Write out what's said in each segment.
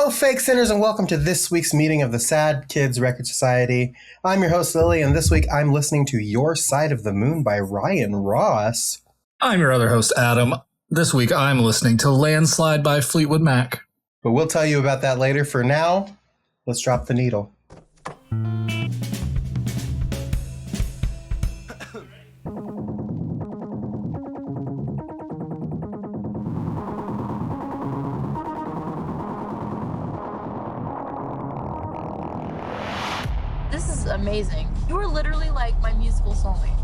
Hello, fake sinners, and welcome to this week's meeting of the Sad Kids Record Society. I'm your host, Lilli, and this week I'm listening to Your Side of the Moon by Ryan Ross. I'm your other host, Adam. This week I'm listening to Landslide by Fleetwood Mac. But we'll tell you about that later. For now, let's drop the needle. This is amazing. You are literally like my musical soulmate.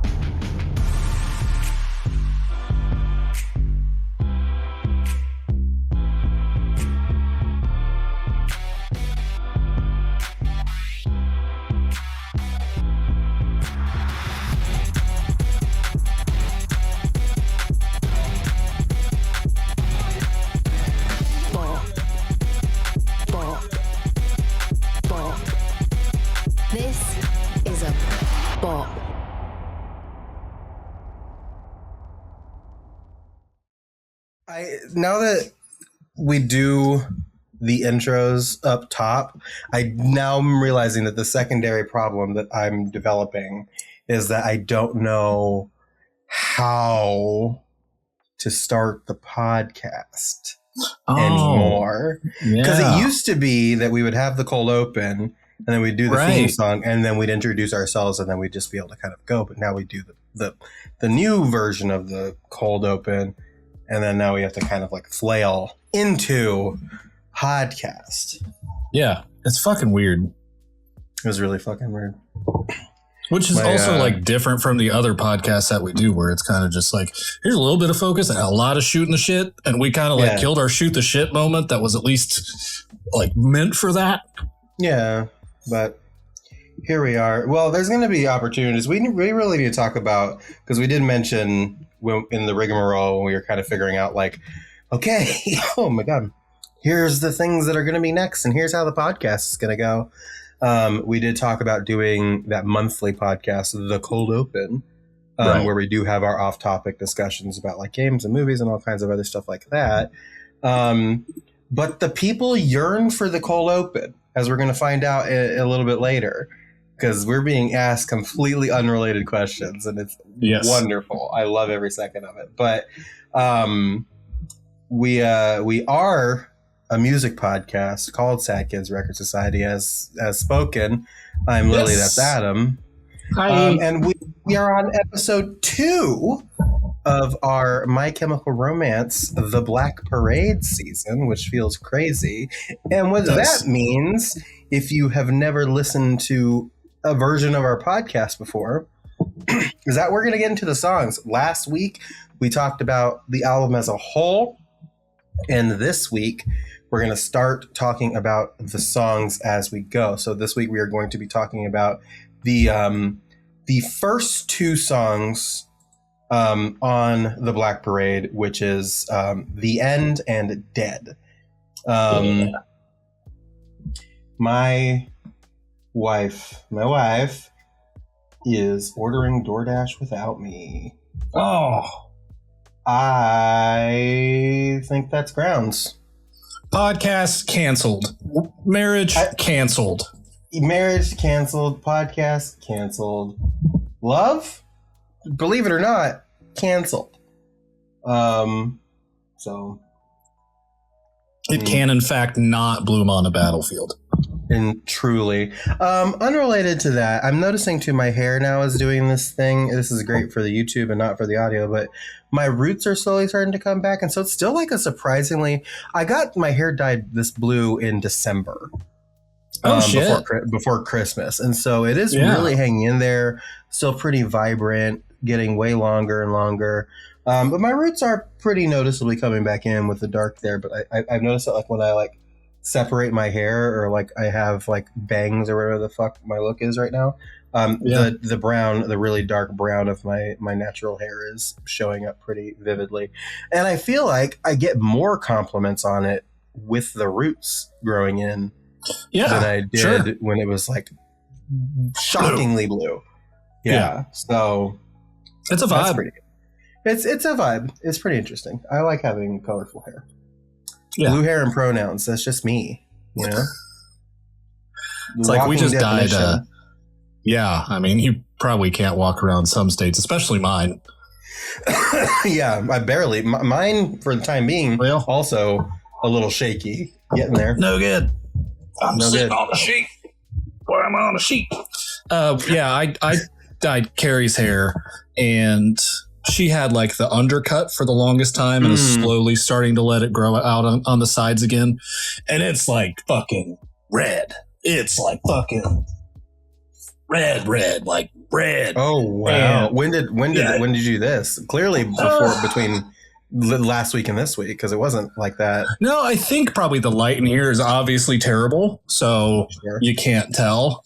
This is a bop. Now that we do the intros up top, I now am realizing that the secondary problem that I'm developing is that I don't know how to start the podcast anymore. Because it used to be that we would have the cold open and then we'd do the theme song and then we'd introduce ourselves and then we'd just be able to kind of go. But now we do the new version of the cold open. And then now we have to kind of like flail into podcast. Yeah, it's fucking weird. It was really fucking weird. Which is also like different from the other podcasts that we do, where it's kind of just like, here's a little bit of focus and a lot of shooting the shit. And we kind of like killed our shoot the shit moment that was at least like meant for that. Yeah, but here we are. Well, there's going to be opportunities. We really need to talk about, because we did mention in the rigmarole when we were kind of figuring out like, okay, oh my God, here's the things that are going to be next. And here's how the podcast is going to go. We did talk about doing that monthly podcast, The Cold Open, where we do have our off-topic discussions about like games and movies and all kinds of other stuff like that. But the people yearn for the cold open, as we're going to find out a little bit later, because we're being asked completely unrelated questions, and it's wonderful. I love every second of it. But we are a music podcast called Sad Kids Record Society, as spoken. I'm Lilli, that's Adam. Hi. And we are on episode 2 of our My Chemical Romance, The Black Parade season, which feels crazy. And what that means, if you have never listened to a version of our podcast before, is that we're going to get into the songs. Last week, we talked about the album as a whole. And this week, we're going to start talking about the songs as we go. So this week, we are going to be talking about the first 2 songs on the Black Parade, which is The End and Dead. My wife is ordering DoorDash without me. Oh, I think that's grounds. Podcast canceled. Marriage canceled. Marriage canceled. Podcast canceled. Love, believe it or not, canceled. So it can in fact not bloom on a battlefield. And truly, unrelated to that, I'm noticing too my hair now is doing this thing. This is great for the YouTube and not for the audio, but my roots are slowly starting to come back. And so it's still like a surprisingly, I got my hair dyed this blue in December. Before Christmas. And so it is really hanging in there, still pretty vibrant, getting way longer and longer. But my roots are pretty noticeably coming back in with the dark there. But I've noticed that like when I like separate my hair or like I have like bangs or whatever the fuck my look is right now, the brown, the really dark brown of my natural hair is showing up pretty vividly. And I feel like I get more compliments on it with the roots growing in than I did when it was like shockingly blue. Yeah. So it's a vibe. It's a vibe. It's pretty interesting. I like having colorful hair. Yeah. Blue hair and pronouns. That's just me. You know, it's like we just died. Yeah, I mean, you probably can't walk around some states, especially mine. Yeah, I barely. Mine, for the time being, also a little shaky. Getting there. No good. I'm no sitting good. on a sheet. Why am I on a sheet? Yeah, I dyed Carrie's hair, and she had like the undercut for the longest time and is slowly starting to let it grow out on the sides again. And it's like fucking red. It's like fucking red, like red. Oh wow! And when did you do this? Clearly between last week and this week, because it wasn't like that. No, I think probably the light in here is obviously terrible, so you can't tell.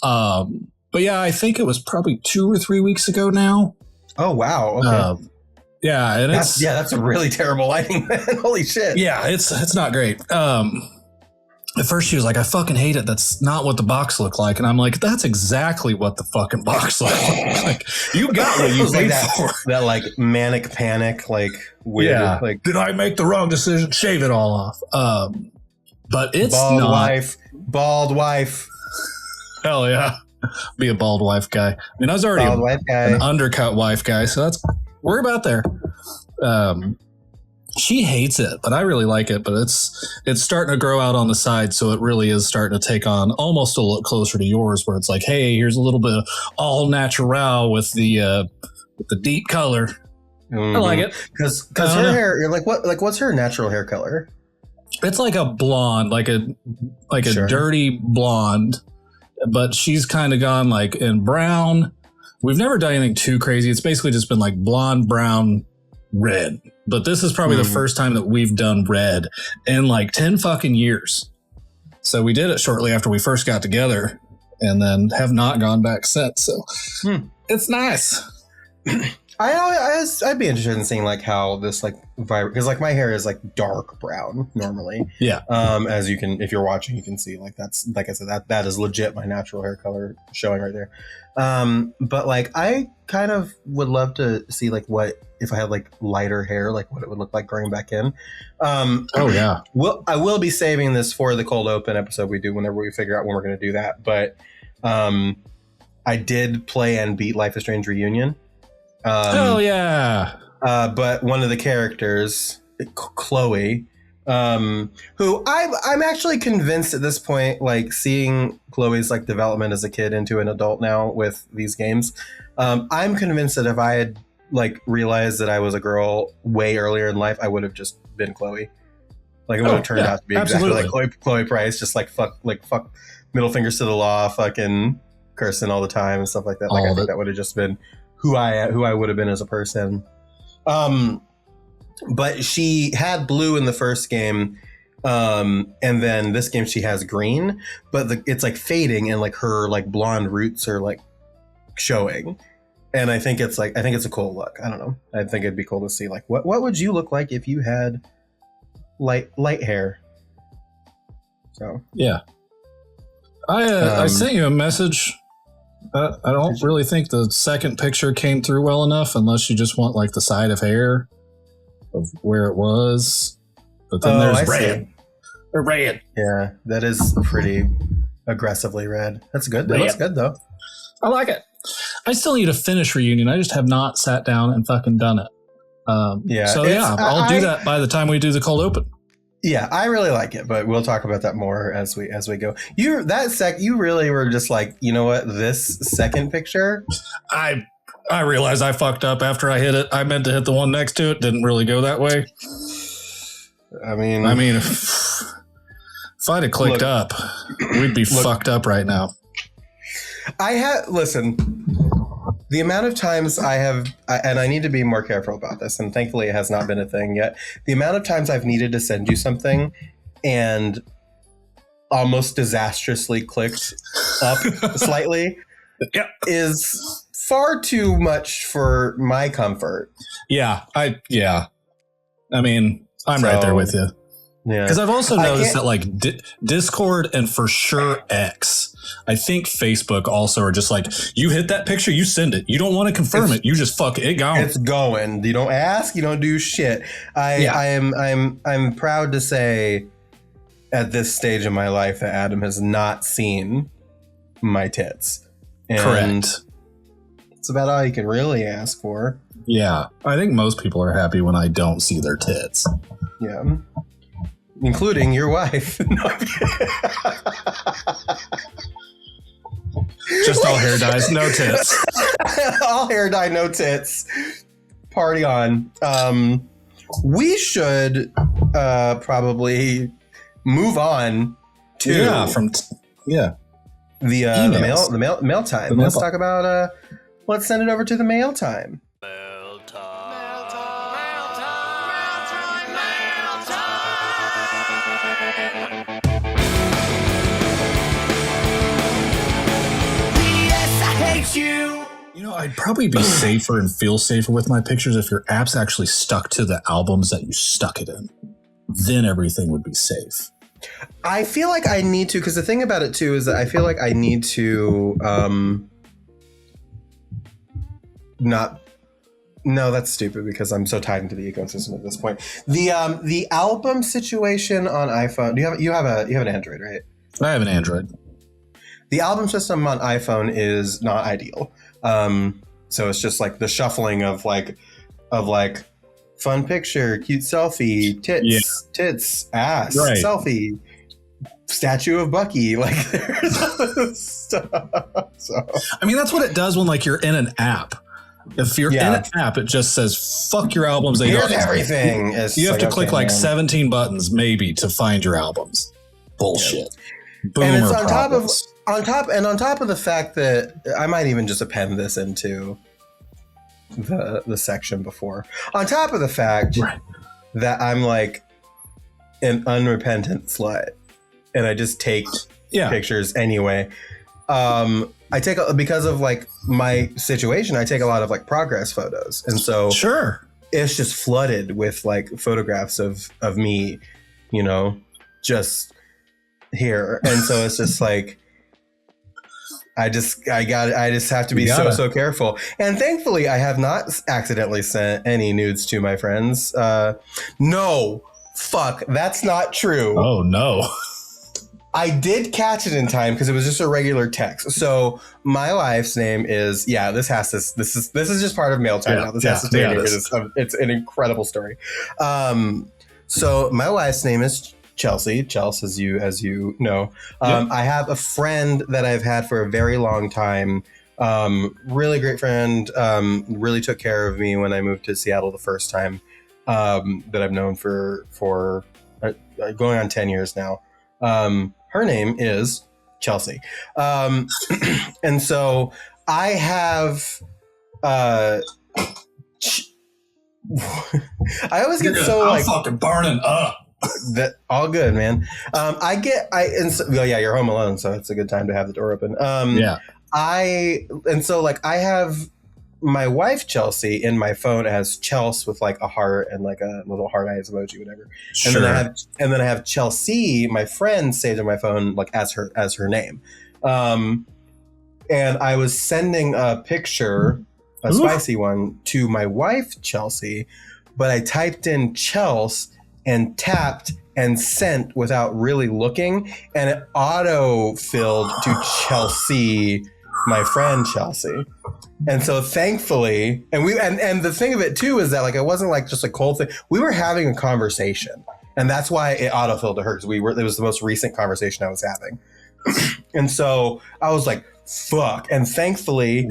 But yeah, I think it was probably 2 or 3 weeks ago now. Oh wow! Okay. Yeah, and that's a really terrible lighting, man. Holy shit! Yeah, it's not great. At first she was like, I fucking hate it. That's not what the box looked like. And I'm like, that's exactly what the fucking box looked like. Like, you got what you paid for. That like manic panic, like weird. Yeah. Like, did I make the wrong decision? Shave it all off. But it's bald wife. Hell yeah. Be a bald wife guy. I mean, I was already an undercut wife guy. So we're about there. She hates it, but I really like it. But it's starting to grow out on the side, so it really is starting to take on almost a look closer to yours, where it's like, hey, here's a little bit of all natural with the deep color. I like it because her hair. You're like, what? Like, what's her natural hair color? It's like a blonde, like a dirty blonde, but she's kind of gone like in brown. We've never done anything too crazy. It's basically just been like blonde, brown, red. But this is probably the first time that we've done red in like 10 fucking years. So we did it shortly after we first got together and then have not gone back since. So it's nice. I'd be interested in seeing like how this like because like my hair is like dark brown normally. Yeah. As you can, if you're watching, you can see like that's, like I said, that is legit my natural hair color showing right there. But like I kind of would love to see like what if I had like lighter hair, like what it would look like growing back in. Oh yeah. I will be saving this for the cold open episode we do whenever we figure out when we're going to do that. But I did play and beat Life is Strange Reunion. Oh yeah. But one of the characters, Chloe, who I'm actually convinced at this point, like seeing Chloe's like development as a kid into an adult now with these games, I'm convinced that if I had like realized that I was a girl way earlier in life, I would have just been Chloe. Like it would have turned out to be exactly like Chloe Price, just like fuck middle fingers to the law, fucking cursing all the time and stuff like that. Like I think that would have just been who I would have been as a person. But she had blue in the first game, and then this game she has green, but it's like fading and like her like blonde roots are like showing. And I think it's a cool look. I don't know. I think it'd be cool to see like what would you look like if you had light hair. So yeah, I sent you a message. I don't really think the second picture came through well enough, unless you just want like the side of hair of where it was. But then there's red. Or red. Yeah, that is pretty aggressively red. That's good. That looks good though. I like it. I still need to finish Reunion. I just have not sat down and fucking done it. I'll do that by the time we do the cold open. Yeah, I really like it, but we'll talk about that more as we go. You really were just like, you know what? This second picture, I realized I fucked up after I hit it. I meant to hit the one next to it. Didn't really go that way. I mean, if I'd have clicked up, we'd be fucked up right now. Listen, the amount of times and I need to be more careful about this, and thankfully it has not been a thing yet. The amount of times I've needed to send you something and almost disastrously clicked up slightly is far too much for my comfort. Yeah. I mean, I'm right there with you. Yeah. Because I've also noticed that like Discord and for sure X, I think Facebook also are just like, you hit that picture, you send it. You don't want to confirm it. You just fuck it going. It's going. You don't ask. You don't do shit. I'm proud to say at this stage of my life that Adam has not seen my tits. And Correct. it's about all you can really ask for. Yeah. I think most people are happy when I don't see their tits. Yeah. Including your wife. Just all hair dyes, no tits. All hair dye, no tits. Party on. We should probably move on to the mail time. Let's talk about let's send it over to the mail time. You know, I'd probably be safer and feel safer with my pictures if your apps actually stuck to the albums that you stuck it in. Then everything would be safe. I feel like I need to, because the thing about it too is that I feel like I need to no, that's stupid because I'm so tied into the ecosystem at this point. The album situation on iPhone. You have an Android, right? I have an Android. The album system on iPhone is not ideal. So it's just like the shuffling of fun picture, cute selfie, tits, ass, right. Selfie, statue of Bucky. Like there's stuff. So I mean, that's what it does when like you're in an app. If you're in an app, it just says "fuck your albums." They Here's everything. You have to click like 17 buttons maybe to find your albums. Bullshit. Boomer and it's on problems. on top of the fact that I might even just append this into the section before. On top of the fact that I'm like an unrepentant slut, and I just take pictures anyway. I take because of like my situation. I take a lot of like progress photos, and so it's just flooded with like photographs of me, you know, just here, and so it's just like I just have to be so careful. And thankfully, I have not accidentally sent any nudes to my friends. No, fuck, that's not true. Oh no. I did catch it in time because it was just a regular text. So my wife's name is this is just part of mail time now. This has to stay in here. It's an incredible story. So my wife's name is Chelsea, as you know. I have a friend that I've had for a very long time. Really great friend. Really took care of me when I moved to Seattle the first time. That I've known for going on 10 years now. Her name is Chelsea. And so I have, I always get I'm fucking burning up. That all good, man. You're home alone, so it's a good time to have the door open. I have my wife Chelsea in my phone as Chels with like a heart and like a little heart eyes emoji, whatever. And then I have Chelsea, my friend, saved in my phone like as her name. And I was sending a picture, a spicy one, to my wife Chelsea, but I typed in Chels and tapped and sent without really looking, and it auto filled to Chelsea, my friend Chelsea. And so thankfully, and the thing of it too is that like it wasn't like just a cold thing. We were having a conversation, and that's why it autofilled to her, because it was the most recent conversation I was having. And so I was like, fuck. And thankfully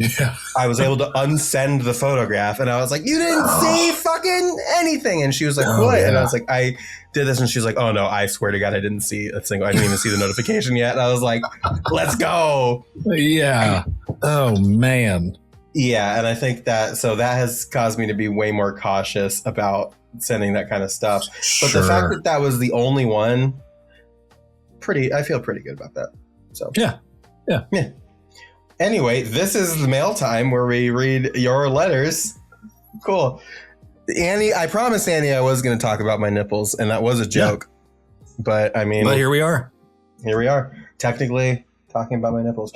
I was able to unsend the photograph, and I was like, you didn't see fucking anything. And she was like, what? And I was like, I did this. And she's like, oh no, I swear to God, I didn't see a single, I didn't even see the notification yet. And I was like, let's go. Yeah. Oh man. Yeah. And I think that has caused me to be way more cautious about sending that kind of stuff. But the fact that was the only one, I feel pretty good about that. So yeah. Anyway, this is the mail time where we read your letters. Cool. Annie, I promised Annie I was going to talk about my nipples, and that was a joke. Yeah. But I mean... But here we are. Technically talking about my nipples.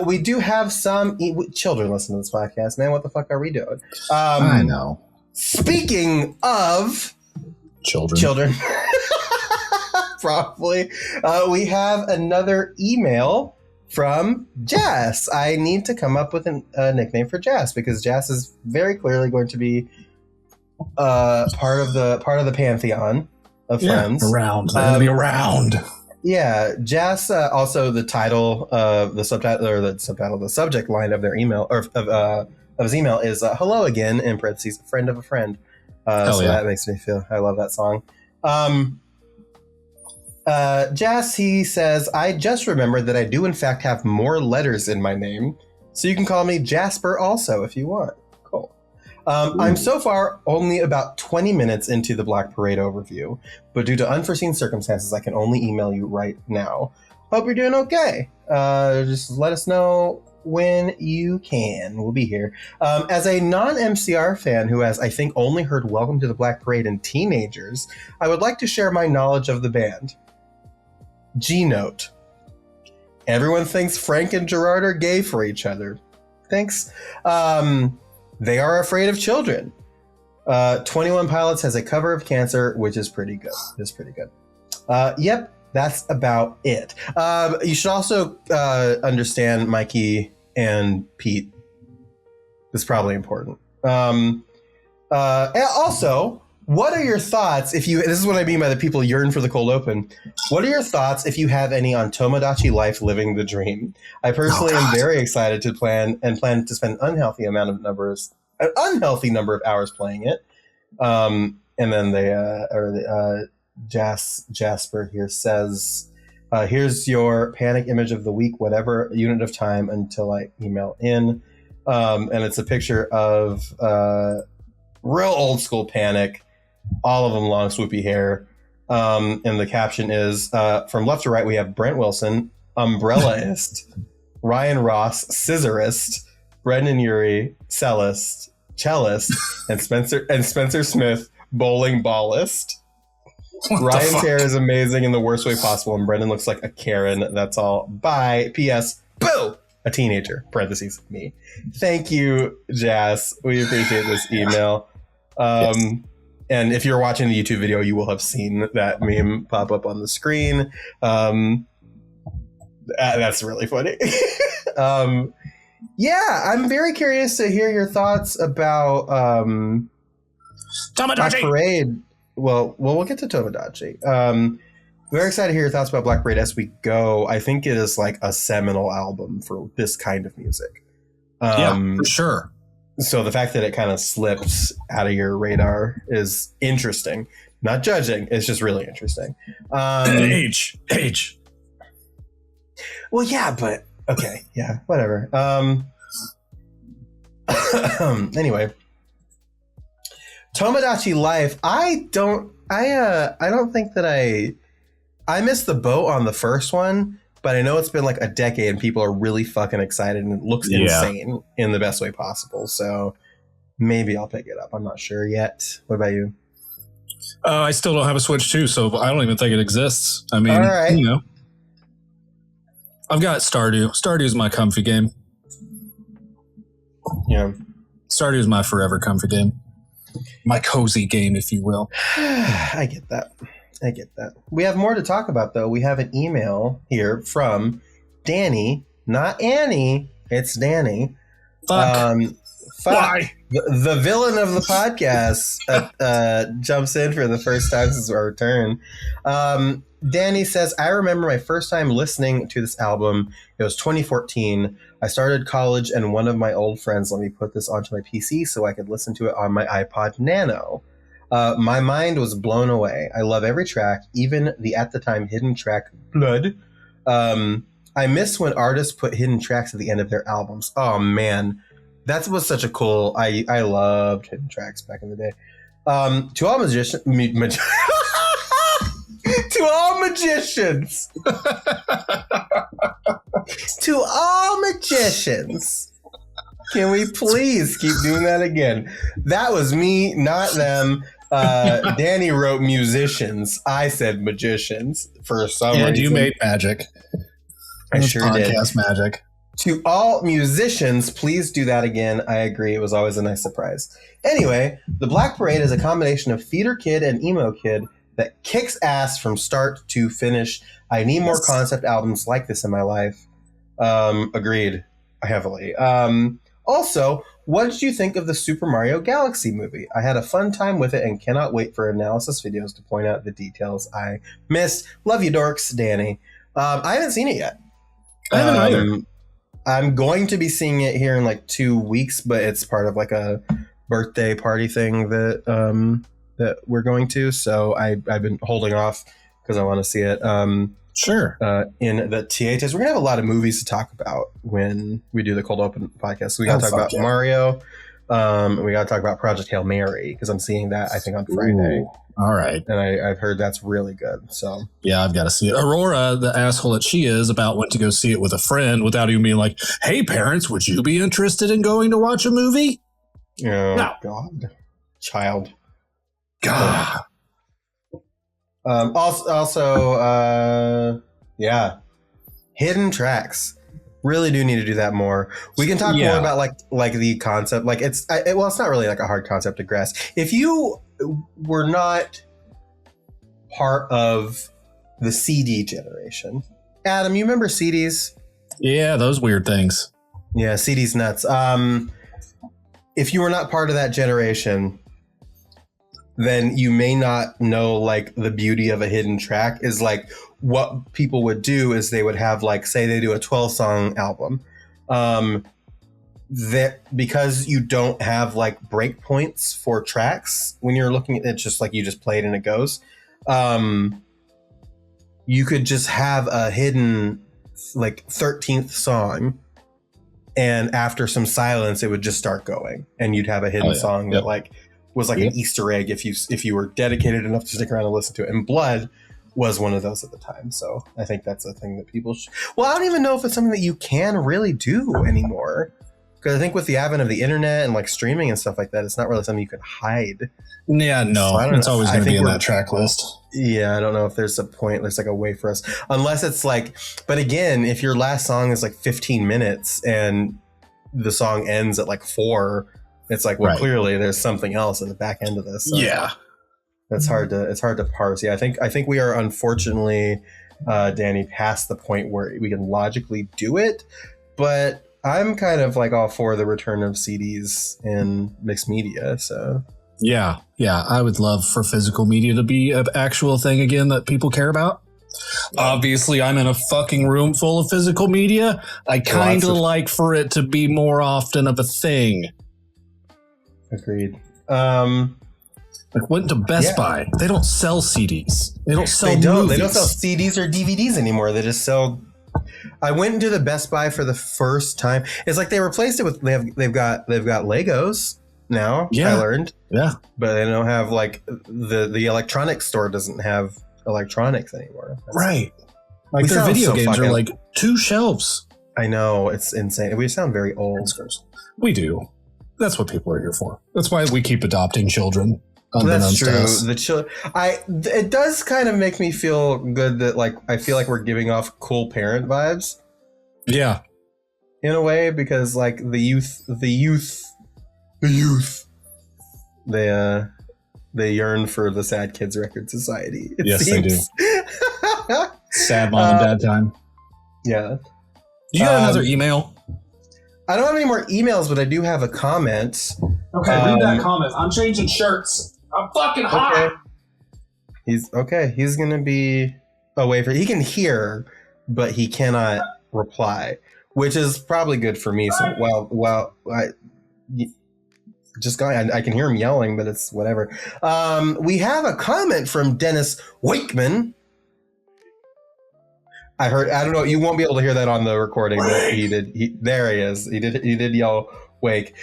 We do have some children listening to this podcast. Man, what the fuck are we doing? I know. Speaking of... Children. Probably. We have another email from Jess. I need to come up with a nickname for Jess because Jess is very clearly going to be part of the pantheon of friends. Around. They're gonna be around. Yeah, Jess. Also, the title of the subject line of their email of his email is "Hello again" in parentheses, friend of a friend. That makes me feel. I love that song. Jess, he says, I just remembered that I do in fact have more letters in my name, so you can call me Jasper also if you want. Cool. I'm so far only about 20 minutes into the Black Parade overview, but due to unforeseen circumstances, I can only email you right now. Hope you're doing okay. Just let us know when you can. We'll be here. As a non-MCR fan who has, I think, only heard Welcome to the Black Parade in teenagers, I would like to share my knowledge of the band. G-Note. Everyone thinks Frank and Gerard are gay for each other. Thanks. They Are Afraid of Children. 21 Pilots has a cover of Cancer, which is pretty good. It's pretty good. Yep, that's about it. You should also understand Mikey and Pete. It's probably important. And also, what are your thoughts if you, this is what I mean by the people yearn for the cold open. What are your thoughts if you have any on Tomodachi Life Living the Dream? I personally am very excited to plan to spend an unhealthy number of hours playing it. And then Jasper here says, here's your panic image of the week, whatever unit of time until I email in. And it's a picture of real old school Panic. All of them long, swoopy hair. And the caption is, from left to right, we have Brent Wilson, Umbrellaist, Ryan Ross, Scissorist, Brendan Urie, Cellist, and Spencer Smith, Bowling Ballist. Ryan's hair is amazing in the worst way possible, and Brendan looks like a Karen. That's all. Bye. P.S. Boo! A teenager. Parentheses, me. Thank you, Jazz. We appreciate this email. Yes. And if you're watching the YouTube video, you will have seen that meme pop up on the screen. That's really funny. Yeah, I'm very curious to hear your thoughts about Black Parade. Well, we'll get to Tomodachi. Very excited to hear your thoughts about Black Parade as we go. I think it is like a seminal album for this kind of music. Yeah, for sure. So the fact that it kind of slipped out of your radar is interesting. Not judging, it's just really interesting. Age. Well, yeah, but okay, yeah, whatever. Anyway, Tomodachi Life. I don't think that I missed the boat on the first one, but I know it's been like a decade and people are really fucking excited and it looks insane in the best way possible. So maybe I'll pick it up. I'm not sure yet. What about you? I still don't have a Switch 2, so I don't even think it exists. I mean, you know, I've got Stardew. Stardew's my comfy game. Yeah. Stardew's my forever comfy game. My cozy game, if you will. I get that. We have more to talk about, though. We have an email here from Danny, not Annie. It's Danny. Fuck. Why? The villain of the podcast jumps in for the first time since our return. Danny says, I remember my first time listening to this album. It was 2014. I started college and one of my old friends let me put this onto my PC so I could listen to it on my iPod Nano. My mind was blown away. I love every track, even the at the time hidden track Blood. I miss when artists put hidden tracks at the end of their albums. Oh man, that was such a cool. I loved hidden tracks back in the day. To all magicians, to all magicians, to all magicians. Can we please keep doing that again? That was me, not them. Danny wrote musicians. I said magicians for some reason. And you made magic. I sure did. Podcast magic. To all musicians, please do that again. I agree. It was always a nice surprise. Anyway, the Black Parade is a combination of theater kid and emo kid that kicks ass from start to finish. I need more concept albums like this in my life. Agreed heavily. Also, what did you think of the Super Mario Galaxy movie? I had a fun time with it and cannot wait for analysis videos to point out the details I missed. Love you, dorks. Danny. I haven't seen it yet. I haven't either. I'm going to be seeing it here in like 2 weeks, but it's part of like a birthday party thing that we're going to. So I've been holding off because I want to see it. Sure. In the THS, we're gonna have a lot of movies to talk about when we do the Cold Open podcast. So we gotta talk about Mario. And we gotta talk about Project Hail Mary because I'm seeing that I think on Friday. All right. And I've heard that's really good. So yeah, I've got to see it. Aurora, the asshole that she is, about went to go see it with a friend without even being like, "Hey, parents, would you be interested in going to watch a movie?" Oh no. God, child. God. Yeah, hidden tracks. Really do need to do that more. We can talk more about like the concept. Like it's not really like a hard concept to grasp. If you were not part of the CD generation, Adam, you remember CDs? Yeah, those weird things. Yeah, CDs nuts. If you were not part of that generation, then you may not know like the beauty of a hidden track is like what people would do is they would have like, say they do a 12 song album, that because you don't have like breakpoints for tracks when you're looking at it, just like you just play it and it goes, you could just have a hidden like 13th song and after some silence it would just start going and you'd have a hidden song that like was like an Easter egg if you were dedicated enough to stick around and listen to it. And Blood was one of those at the time. So I think that's a thing that people well, I don't even know if it's something that you can really do anymore. Because I think with the advent of the internet and like streaming and stuff like that, it's not really something you can hide. Yeah, no, so it's always going to be in that track list. Yeah, I don't know if there's like a way for us. Unless it's like, but again, if your last song is like 15 minutes and the song ends at like 4, it's like, well, clearly there's something else in the back end of this. So yeah. It's hard to parse. Yeah, I think we are unfortunately, Danny, past the point where we can logically do it, but I'm kind of like all for the return of CDs and mixed media. So yeah, I would love for physical media to be an actual thing again that people care about. Obviously, I'm in a fucking room full of physical media. I kind of like for it to be more often of a thing. Agreed. Like went to Best Buy. They don't sell CDs. They don't sell movies. They don't sell CDs or DVDs anymore. They just sell. I went into the Best Buy for the first time. It's like they replaced it with they've got Legos now. Yeah. I learned. Yeah. But they don't have like the electronics store doesn't have electronics anymore. Right. Like their video games are like 2 shelves. I know, it's insane. We sound very old. We do. That's what people are here for. That's why we keep adopting children. That's true. It does kind of make me feel good that like I feel like we're giving off cool parent vibes. Yeah, in a way, because like the youth, they yearn for the Sad Kids Record Society. Yes, seems. They do. Sad mom and dad time. Yeah. Do you have another email? I don't have any more emails, but I do have a comment. Okay, read that comment. I'm changing shirts. I'm fucking hot. Okay. He's gonna be away he can hear, but he cannot reply, which is probably good for me. So I can hear him yelling, but it's whatever. We have a comment from Dennis Wakeman. I don't know. You won't be able to hear that on the recording, but he did. There he is. He did yell wake.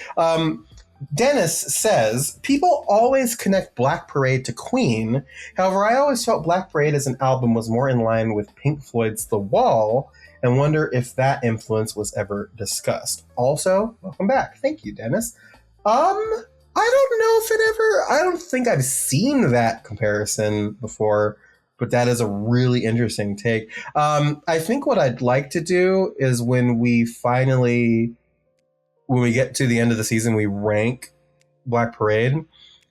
Dennis says, people always connect Black Parade to Queen. However, I always felt Black Parade as an album was more in line with Pink Floyd's The Wall and wonder if that influence was ever discussed. Also, welcome back. Thank you, Dennis. I don't know if I don't think I've seen that comparison before, but that is a really interesting take. I think what I'd like to do is when we get to the end of the season, we rank Black Parade.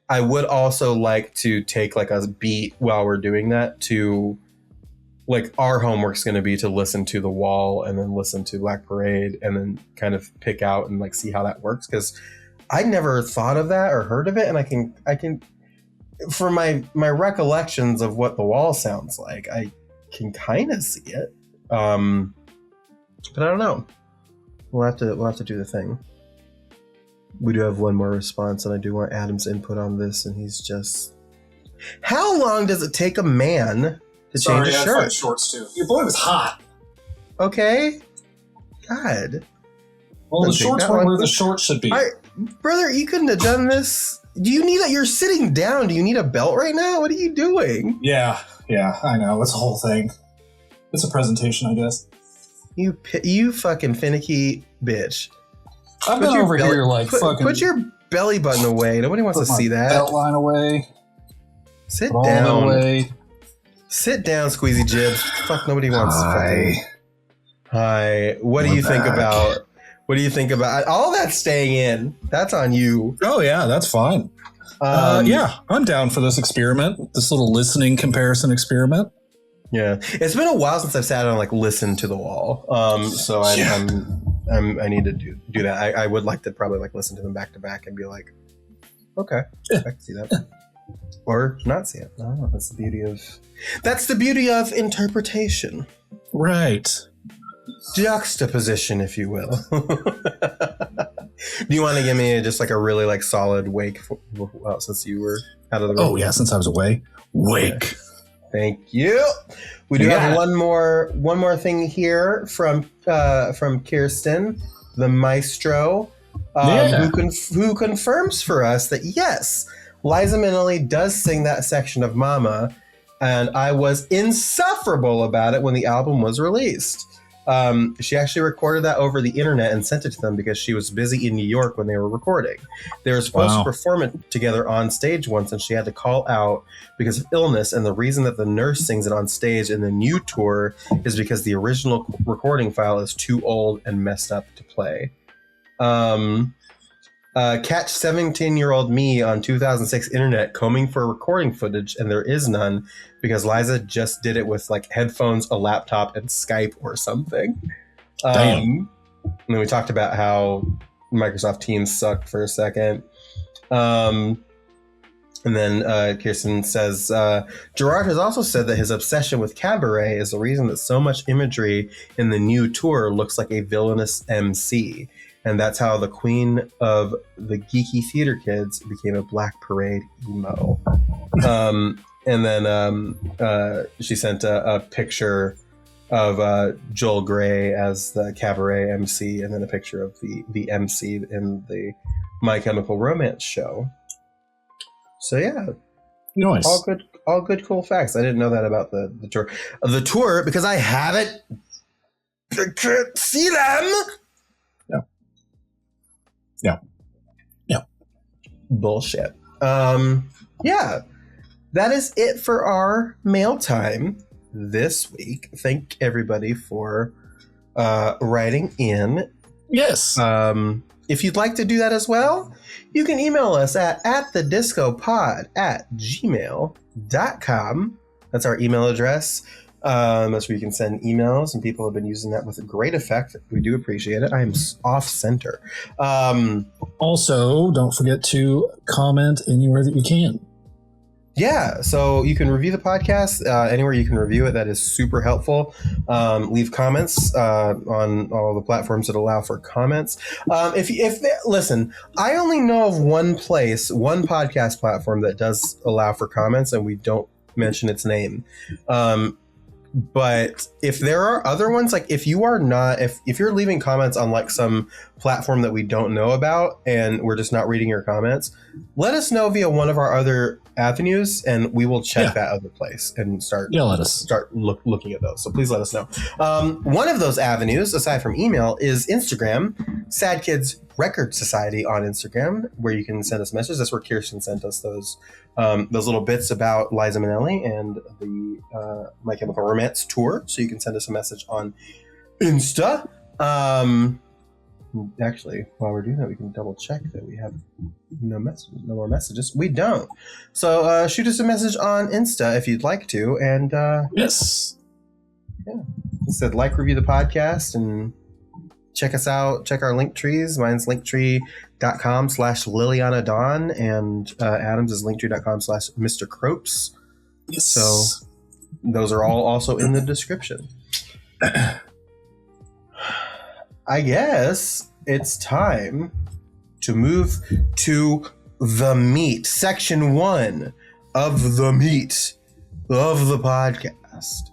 I would also like to take like a beat while we're doing that to like our homework's going to be to listen to The Wall and then listen to Black Parade and then kind of pick out and like see how that works. Cause I never thought of that or heard of it. And I can, for my recollections of what The Wall sounds like, I can kind of see it. But I don't know. We'll have to do the thing. We do have one more response, and I do want Adam's input on this, and he's just... How long does it take a man to change a shirt? I shorts too. Your boy was hot. Okay. God. Well, the shorts weren't where the shorts should be. Brother, you couldn't have done this. Do you need you're sitting down. Do you need a belt right now? What are you doing? Yeah, I know. It's a whole thing. It's a presentation, I guess. You fucking finicky bitch. I've been over here like fucking... Put your belly button away. Nobody wants to see that. Belt line away. Sit down. Away. Sit down, Squeezy Jibs. Fuck, nobody wants to fucking... Hi. What do you think about... All that staying in? That's on you. Oh, yeah, that's fine. Yeah, I'm down for this experiment. This little listening comparison experiment. Yeah. It's been a while since I've sat down and like listened to The Wall. So I need to do that. I would like to probably like listen to them back to back and be like, okay, I can see that, or not see it. No, that's the beauty of interpretation, right? Juxtaposition, if you will. Do you want to give me just like a really like solid wake since you were out of the room? Oh yeah, since I was away. Wake. Thank you. We do have one more thing here from Kirsten, the maestro, who confirms for us that yes, Liza Minnelli does sing that section of Mama, and I was insufferable about it when the album was released. She actually recorded that over the internet and sent it to them because she was busy in New York when they were recording. They were supposed to perform it together on stage once, and she had to call out because of illness. And the reason that the nurse sings it on stage in the new tour is because the original recording file is too old and messed up to play. Catch 17-year-old me on 2006 internet combing for recording footage, and there is none because Liza just did it with like headphones, a laptop, and Skype or something. And then we talked about how Microsoft Teams sucked for a second. And then Kirsten says, Gerard has also said that his obsession with cabaret is the reason that so much imagery in the new tour looks like a villainous MC. And that's how the queen of the geeky theater kids became a Black Parade emo. And then she sent a picture of Joel Grey as the cabaret MC, and then a picture of the MC in the My Chemical Romance show. So yeah, nice. All good, cool facts. I didn't know that about the tour. The tour because I haven't see them. Yeah. Bullshit. Yeah. That is it for our mail time this week. Thank everybody for writing in. Yes. If you'd like to do that as well, you can email us at thediscopod@gmail.com. That's our email address. That's where you can send emails, and people have been using that with great effect. We do appreciate it. I am off center. Also, don't forget to comment anywhere that you can. Yeah, so you can review the podcast anywhere you can review it. That is super helpful. Leave comments on all the platforms that allow for comments. Listen, I only know of one podcast platform that does allow for comments, and we don't mention its name. But if there are other ones, like if you're leaving comments on like some platform that we don't know about and we're just not reading your comments, let us know via one of our other avenues and we will check that other place and start looking at those. So please let us know. One of those avenues, aside from email, is Instagram, Sad Kids Record Society on Instagram, where you can send us messages. That's where Kirsten sent us those little bits about Liza Minnelli and the My Chemical Romance tour. So you can send us a message on Insta. actually, while we're doing that, we can double check that we have no more messages. We don't. So shoot us a message on Insta if you'd like to. And yes. Yeah. It said like, review the podcast, and check us out. Check our link trees. Mine's linktree.com/Liliana Dawn, and Adam's is linktree.com/Mr. Cropes. Yes. So those are all also in the description. I guess it's time to move to the meat, section 1 of the meat of the podcast.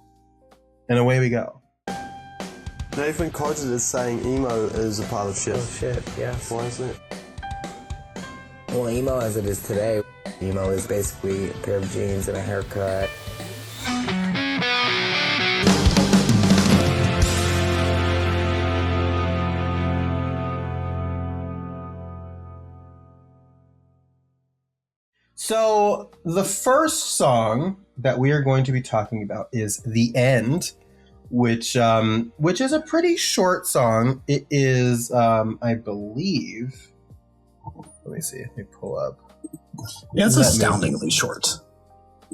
And away we go. Nathan quoted as saying emo is a part of shit. Oh shit, yes. Why is that? Well, emo as it is today, emo is basically a pair of jeans and a haircut. So the first song that we are going to be talking about is "The End," which is a pretty short song. It is, I believe. Let me see. Let me pull up. Yeah, it's astoundingly short.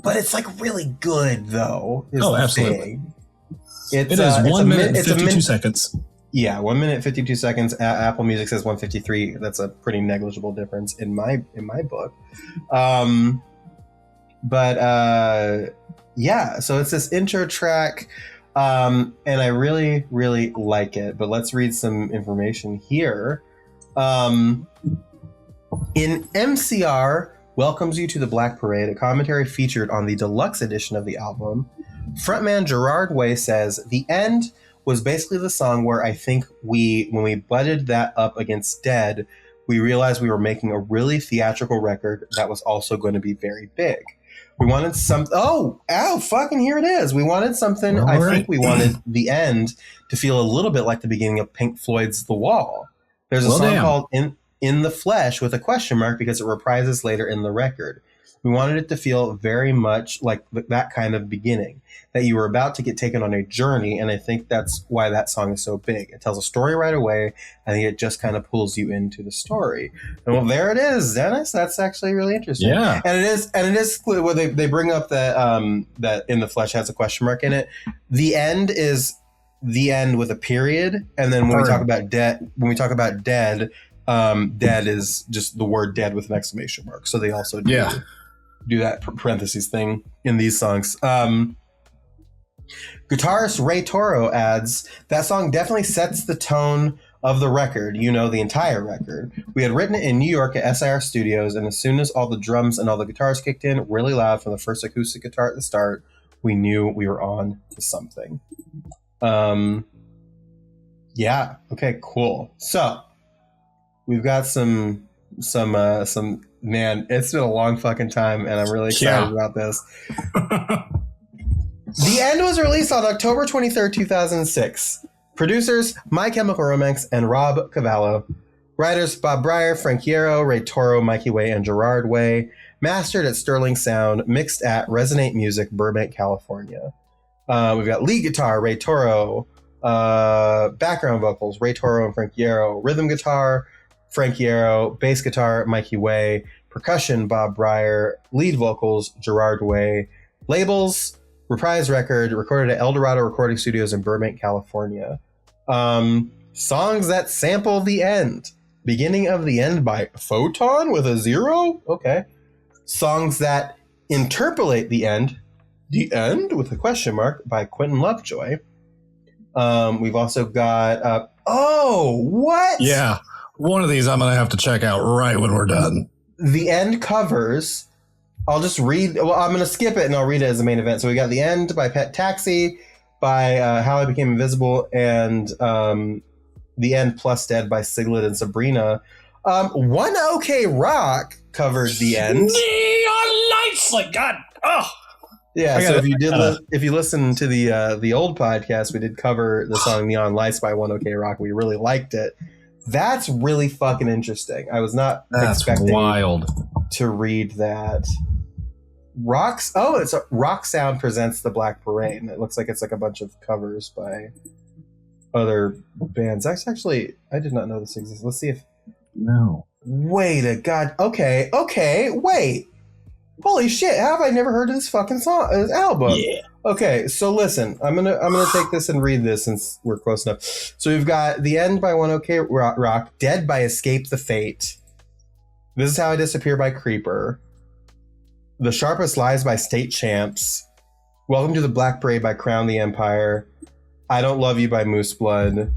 But it's like really good, though. Oh, absolutely. It is 1 minute and 52 seconds. Yeah, 1 minute 52 seconds. Apple Music says 153. That's a pretty negligible difference in my book. Yeah. So it's this intro track, and I really, really like it. But let's read some information here. In MCR welcomes you to the Black Parade, a commentary featured on the deluxe edition of the album. Frontman Gerard Way says, "The End was basically the song where I think when we butted that up against Dead, we realized we were making a really theatrical record that was also going to be very big. We wanted fucking here it is. We wanted something, I think we wanted The End to feel a little bit like the beginning of Pink Floyd's The Wall. There's a song called In the Flesh with a question mark because it reprises later in the record. We wanted it to feel very much like that kind of beginning, that you were about to get taken on a journey, and I think that's why that song is so big. It tells a story right away. I think it just kind of pulls you into the story." And well, there it is, Dennis. That's actually really interesting. Yeah, and it is where they bring up that that In the Flesh has a question mark in it. The end is the end with a period, and then when we talk about dead, dead is just the word dead with an exclamation mark. So they also do that parentheses thing in these songs. Guitarist Ray Toro adds, "That song definitely sets the tone of the record, the entire record. We had written it in New York at SIR Studios, and as soon as all the drums and all the guitars kicked in really loud from the first acoustic guitar at the start, we knew we were on to something." Yeah, okay, cool. So we've got some man, it's been a long fucking time, and I'm really excited about this. The End was released on October 23rd, 2006. Producers, My Chemical Romance and Rob Cavallo. Writers, Bob Breyer, Frank Iero, Ray Toro, Mikey Way, and Gerard Way. Mastered at Sterling Sound. Mixed at Resonate Music, Burbank, California. We've got lead guitar, Ray Toro. Background vocals, Ray Toro and Frank Iero. Rhythm guitar, Frank Iero. Bass guitar, Mikey Way. Percussion, Bob Breyer. Lead vocals, Gerard Way. Labels, Reprise Record, recorded at El Dorado Recording Studios in Burbank, California. Songs that sample The End. Beginning of The End by Photon with a 0? Okay. Songs that interpolate The End. The End with a question mark by Quentin Lovejoy. We've also got... what? Yeah. One of these I'm going to have to check out right when we're done. The End covers... I'll just read... Well, I'm going to skip it and I'll read it as the main event. So we got The End by Pet Taxi, by How I Became Invisible, and The End Plus Dead by Siglet and Sabrina. One OK Rock covered The End. Neon lights, like God. Oh. Yeah, so if you listen to the old podcast, we did cover the song Neon Lights by One OK Rock. We really liked it. That's really fucking interesting. I was not expecting to read that. It's Rock Sound Presents the Black Parade, and it looks like it's like a bunch of covers by other bands. I did not know this exists. Let's see if. No. Wait a god. Okay. Wait. Holy shit! How have I never heard of this fucking this album? Yeah. Okay, so listen, I'm gonna take this and read this since we're close enough. So we've got The End by One OK Rock, Dead by Escape the Fate, This Is How I Disappear by Creeper, The Sharpest Lies by State Champs, Welcome to the Black Parade by Crown the Empire, I Don't Love You by Moose Blood,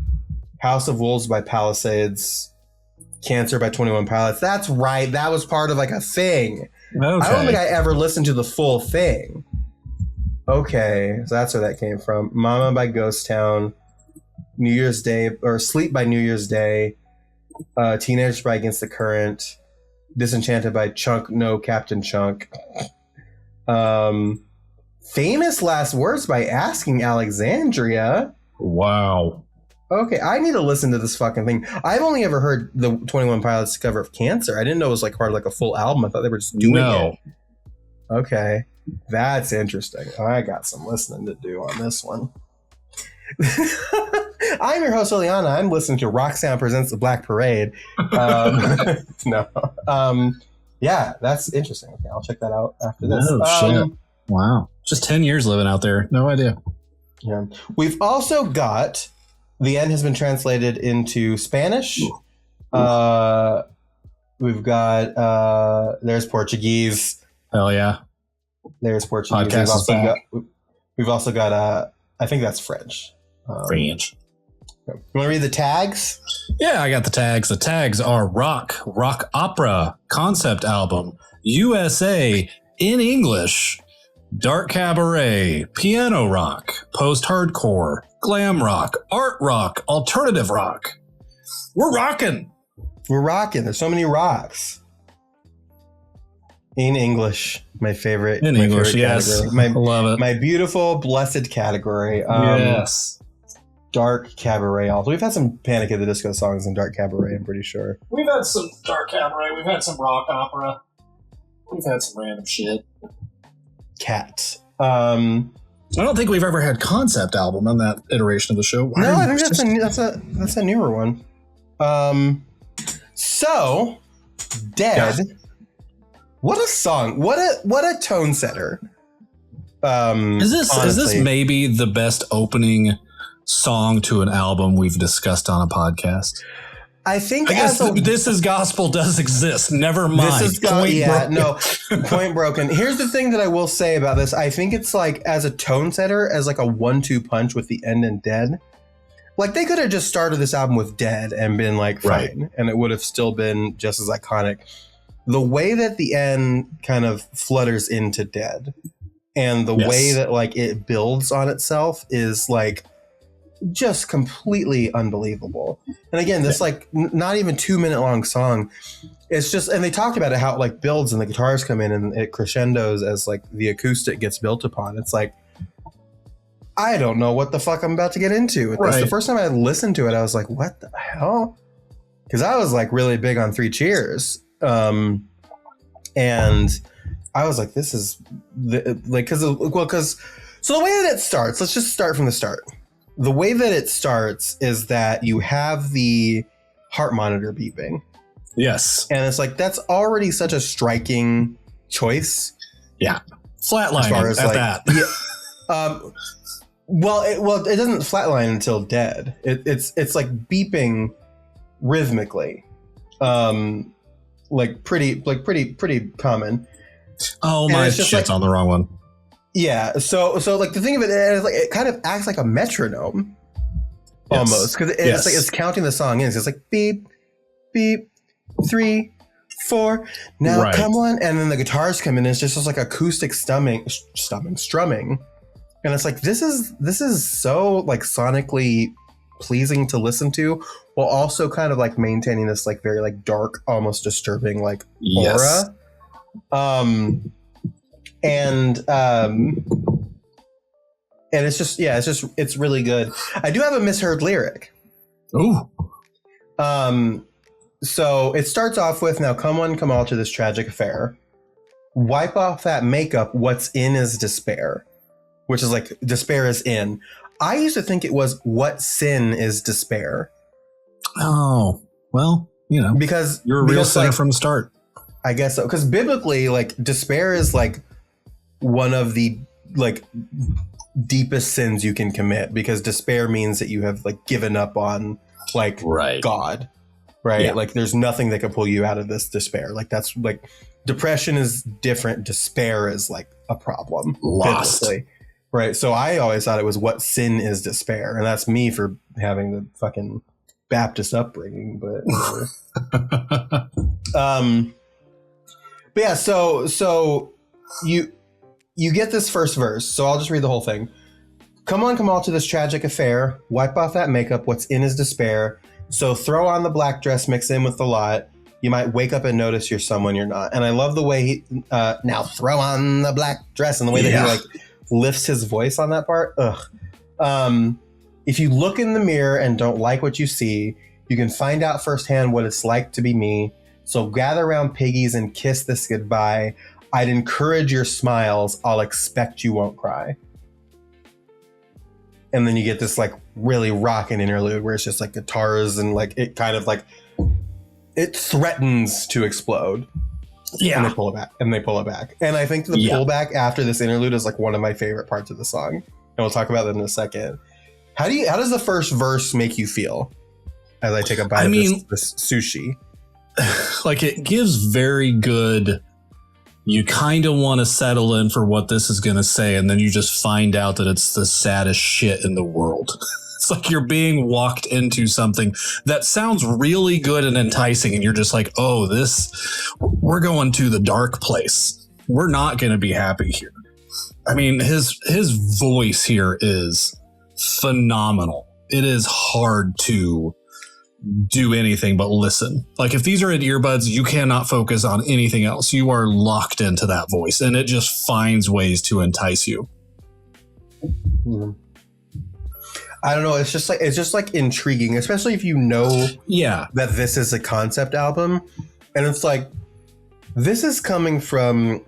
House of Wolves by Palisades, Cancer by 21 Pilots. That's right, that was part of like a thing. Okay. I don't think I ever listened to the full thing. Okay, so that's where that came from. Mama by Ghost Town, New Year's Day, or Sleep by New Year's Day, Teenagers by Against the Current, Disenchanted by Chunk, No Captain Chunk, Famous Last Words by Asking Alexandria. Wow. Okay, I need to listen to this fucking thing. I've only ever heard the 21 Pilots cover of Cancer. I didn't know it was like part of like a full album. I thought they were just doing it. Okay, that's interesting. I got some listening to do on this one. I'm your host, Liliana. I'm listening to Rock Sound Presents The Black Parade. No. Yeah, that's interesting. Okay, I'll check that out after this. Shit. Wow. Just 10 years living out there. No idea. Yeah. We've also got... The End has been translated into Spanish. We've got there's Portuguese. Hell yeah. There's Portuguese. We've also got I think that's French. French. You want to read the tags? Yeah, I got the tags. The tags are rock opera, concept album, USA in English, dark cabaret, piano rock, post-hardcore, glam rock, art rock, alternative rock. We're rocking. There's so many rocks. In English, my favorite. In English, yes. I love it. My beautiful, blessed category. Yes. Dark cabaret. Also, we've had some Panic at the Disco songs in dark cabaret, I'm pretty sure. We've had some dark cabaret. We've had some rock opera. We've had some random shit. Cats. I don't think we've ever had concept album on that iteration of the show. No, I think that's a newer one. So Dead. Yeah. What a song! What a tone setter. Is this maybe the best opening song to an album we've discussed on a podcast? I think This Is Gospel does exist. Never mind. This is Point Broken. Here's the thing that I will say about this. I think it's like as a tone setter, as like a 1-2 punch with The End and Dead. Like they could have just started this album with Dead and been like fine, and it would have still been just as iconic. The way that The End kind of flutters into Dead, and the way that like it builds on itself is like just completely unbelievable. And again, this like not even 2-minute long song. It's just, and they talk about it, how it like builds and the guitars come in and it crescendos as like the acoustic gets built upon. It's like, I don't know what the fuck I'm about to get into with this. The first time I listened to it, I was like, what the hell? Because I was like really big on Three Cheers. And I was like, this is because so the way that it starts, let's just start from the start. The way that it starts is that you have the heart monitor beeping. Yes. And it's like, that's already such a striking choice. Yeah. Flatlining as far as like, that. Yeah. Well, it doesn't flatline until Dead. It's like beeping rhythmically. Like pretty common. Oh, my shit's like, on the wrong one. Yeah, so like the thing of it is like it kind of acts like a metronome, almost, because it's like it's counting the song in. So it's like beep, beep, 3, 4. Now come on, and then the guitars come in. And it's just like acoustic strumming, and it's like this is so like sonically pleasing to listen to, while also kind of like maintaining this like very like dark, almost disturbing like aura. And it's really good. I do have a misheard lyric. Ooh. So it starts off with, now come one, come all to this tragic affair. Wipe off that makeup, what's in is despair. Which is like, despair is in. I used to think it was what sin is despair. Oh, well, because you're a real sinner from the start. I guess so. Because biblically, like, despair is like one of the like deepest sins you can commit, because despair means that you have like given up on like God, right? Yeah. Like there's nothing that can pull you out of this despair. Like that's like depression is different. Despair is like a problem. Lost. Biblically. Right. So I always thought it was what sin is despair. And that's me for having the fucking Baptist upbringing. But but yeah, so you get this first verse. So I'll just read the whole thing. Come on, come all to this tragic affair. Wipe off that makeup. What's in is despair. So throw on the black dress, mix in with the lot. You might wake up and notice you're someone you're not. And I love the way he now throw on the black dress, and the way that he like lifts his voice on that part. If you look in the mirror and don't like what you see, you can find out firsthand what it's like to be me. So gather around piggies and kiss this goodbye. I'd encourage your smiles. I'll expect you won't cry. And then you get this like really rockin' interlude where it's just like guitars and like it kind of like it threatens to explode. Yeah. And they pull it back. And I think the pullback after this interlude is like one of my favorite parts of the song. And we'll talk about that in a second. How does the first verse make you feel as I take a bite of this sushi? Like it gives very good, you kind of want to settle in for what this is going to say. And then you just find out that it's the saddest shit in the world. It's like you're being walked into something that sounds really good and enticing. And you're just like, oh, we're going to the dark place. We're not going to be happy here. I mean, his voice here is phenomenal. It is hard to do anything but listen. Like if these are in earbuds, you cannot focus on anything else. You are locked into that voice, and it just finds ways to entice you. Mm-hmm. I don't know. It's just like intriguing, especially if you know that this is a concept album. And it's like, this is coming from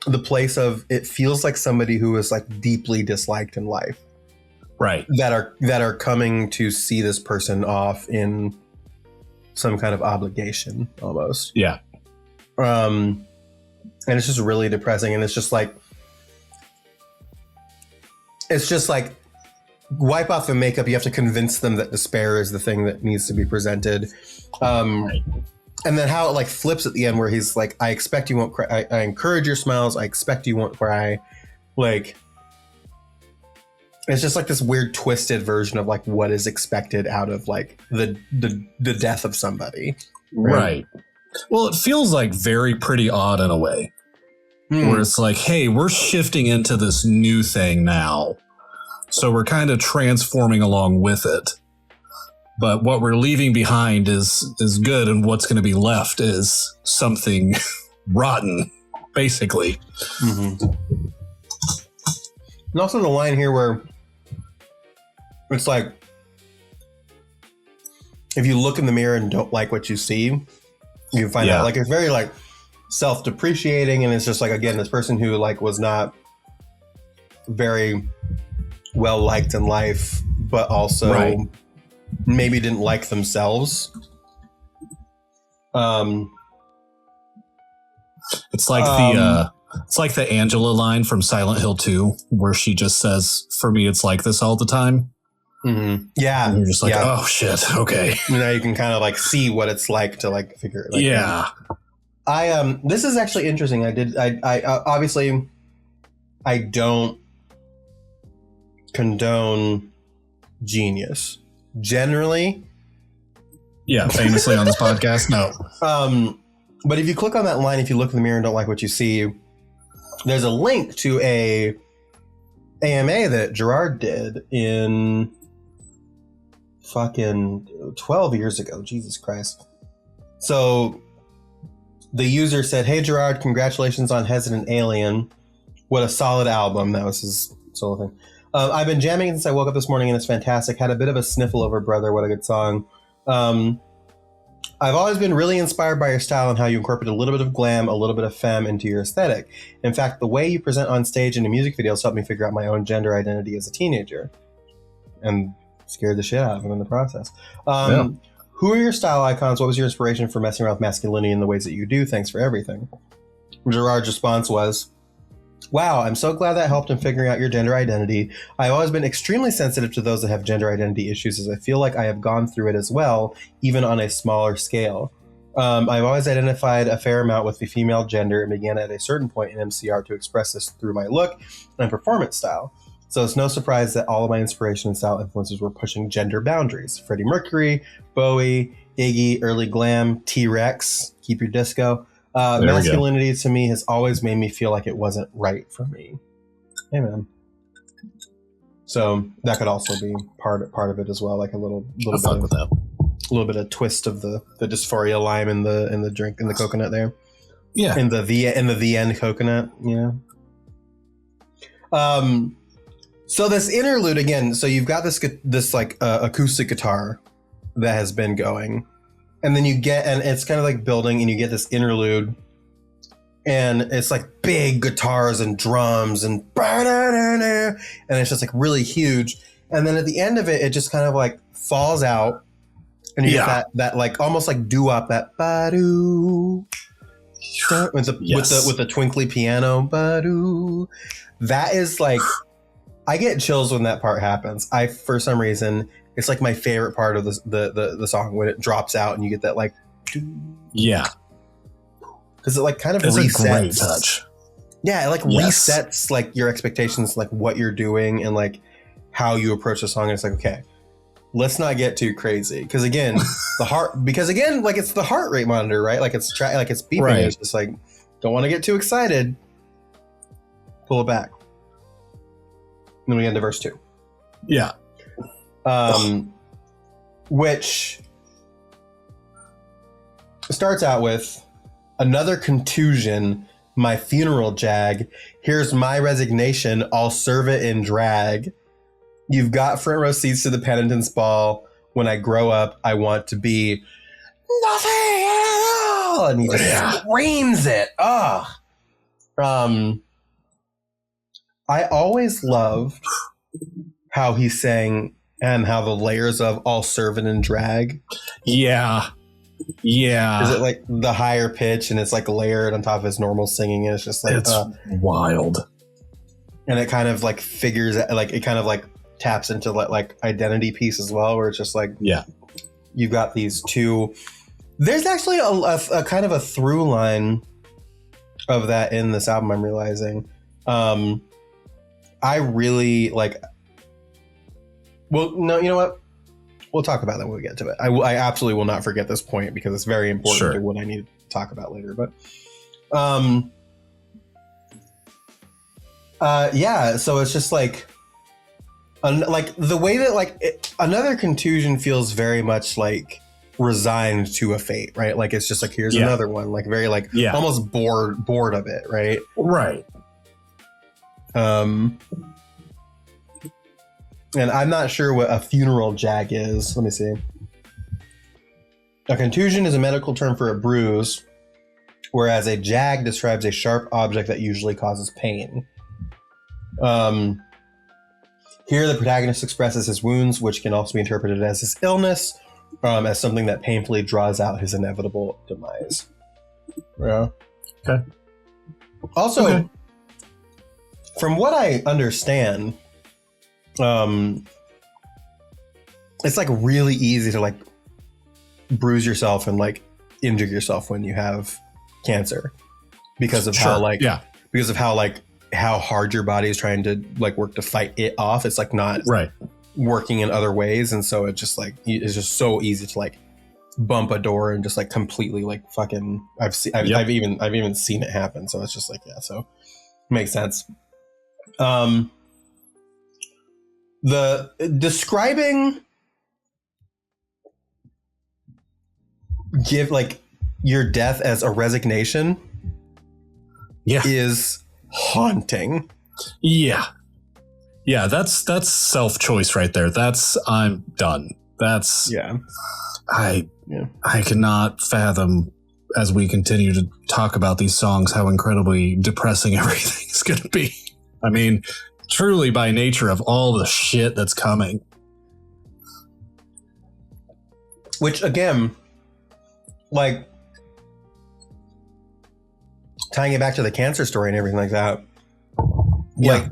the place of, it feels like somebody who is like deeply disliked in life. Right. That are coming to see this person off in some kind of obligation almost. Yeah. And it's just really depressing. And it's just like, wipe off the makeup. You have to convince them that despair is the thing that needs to be presented. Right. And then how it like flips at the end where he's like, I expect you won't cry. I encourage your smiles. I expect you won't cry. Like, it's just like this weird twisted version of like what is expected out of like the death of somebody. Right. Well, it feels like very Pretty Odd in a way where it's like, hey, we're shifting into this new thing now. So we're kind of transforming along with it. But what we're leaving behind is good. And what's going to be left is something rotten, basically. Mm-hmm. And also the line here where it's like, if you look in the mirror and don't like what you see, you can find out. Like, it's very like self-depreciating. And it's just like, again, this person who like was not very well liked in life, but also maybe didn't like themselves. It's like the Angela line from Silent Hill 2, where she just says, "For me, it's like this all the time." Mm-hmm. Yeah, and you're just like, "Oh shit, okay." Now you can kind of like see what it's like to like figure it. Like, this is actually interesting. I obviously I don't condone genius generally. Yeah, famously on this podcast, no. But if you click on that line, if you look in the mirror and don't like what you see, there's a link to a AMA that Gerard did in fucking 12 years ago. Jesus Christ. So the user said, "Hey Gerard, congratulations on Hesitant Alien. What a solid album." That was his solo thing. I've been jamming since I woke up this morning and it's fantastic. Had a bit of a sniffle over Brother. What a good song. I've always been really inspired by your style and how you incorporate a little bit of glam, a little bit of femme into your aesthetic. In fact, the way you present on stage and in music videos helped me figure out my own gender identity as a teenager. And scared the shit out of him in the process. Who are your style icons? What was your inspiration for messing around with masculinity in the ways that you do? Thanks for everything. Gerard's response was, wow, I'm so glad that helped in figuring out your gender identity. I've always been extremely sensitive to those that have gender identity issues, as I feel like I have gone through it as well, even on a smaller scale. I've always identified a fair amount with the female gender and began at a certain point in MCR to express this through my look and performance style. So it's no surprise that all of my inspiration and style influences were pushing gender boundaries. Freddie Mercury, Bowie, Iggy, early glam, T-Rex, keep your disco. Masculinity to me has always made me feel like it wasn't right for me. Hey, man. So that could also be part of it as well, like a little bit with that. A little bit of twist of the dysphoria lime in the drink, in the coconut there. Yeah. In the end coconut. Yeah. So this interlude again. So you've got this like acoustic guitar that has been going, and then it's kind of like building, and you get this interlude, and it's like big guitars and drums and it's just like really huge, and then at the end of it, it just kind of like falls out, and you get that like almost like doo-wop, that ba-doo with the twinkly piano ba-doo. That is like, I get chills when that part happens. For some reason, it's like my favorite part of the song when it drops out and you get that like, yeah, because it like kind of resets. A great touch. Yeah, it like resets like your expectations, like what you're doing and like how you approach the song. And it's like, okay, let's not get too crazy, because again, like it's the heart rate monitor, right? Like it's beeping. Right. It's just like, don't want to get too excited. Pull it back. And then we get into verse 2. Yeah. Which starts out with another contusion, my funeral jag. Here's my resignation. I'll serve it in drag. You've got front row seats to the penitence ball. When I grow up, I want to be nothing at all. And he just screams it. I always loved how he sang and how the layers of all servant and drag. Yeah. Yeah. Is it like the higher pitch and it's like layered on top of his normal singing? And it's just like, it's wild. And it kind of like figures, like it kind of like taps into like identity piece as well, where it's just like, yeah, you've got these two. There's actually a kind of a through line of that in this album, I'm realizing. I really like. Well, no, you know what? We'll talk about that when we get to it. I absolutely will not forget this point because it's very important to what I need to talk about later. But, yeah. So it's just like the way that another contusion feels very much like resigned to a fate, right? Like it's just like, here's another one, like very like almost bored of it, right? Right. And I'm not sure what a funeral jag is. Let me see. A contusion is a medical term for a bruise, whereas a jag describes a sharp object that usually causes pain. Here, the protagonist expresses his wounds, which can also be interpreted as his illness, as something that painfully draws out his inevitable demise. Yeah. Okay. Also, from what I understand, it's like really easy to like bruise yourself and like injure yourself when you have cancer because of how hard your body is trying to like work to fight it off. It's like not working in other ways, and so it's just like it's just so easy to like bump a door and just like completely like fucking. I've even seen it happen. So it's just like, yeah, so makes sense. The describing like your death as a resignation is haunting. Yeah, that's self-choice right there. That's I'm done. That's I cannot fathom, as we continue to talk about these songs, how incredibly depressing everything is going to be. I mean, truly by nature of all the shit that's coming. Which, again, like, tying it back to the cancer story and everything like that. Yeah. Like,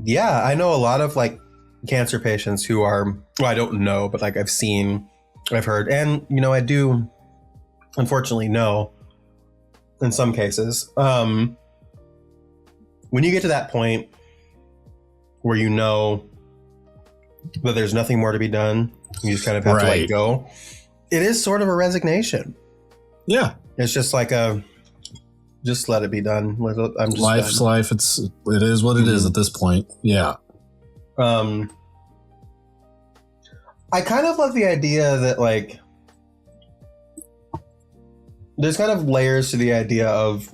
yeah, I know a lot of, like, cancer patients who are, well, I don't know, but, like, I've seen, I've heard, and, you know, I do, unfortunately, know in some cases. When you get to that point where you know that there's nothing more to be done, you just kind of have to let go. It is sort of a resignation. Yeah. It's just like just let it be done. I'm just Life's done. life. It is what it is at this point. Yeah. I kind of love the idea that, like, there's kind of layers to the idea of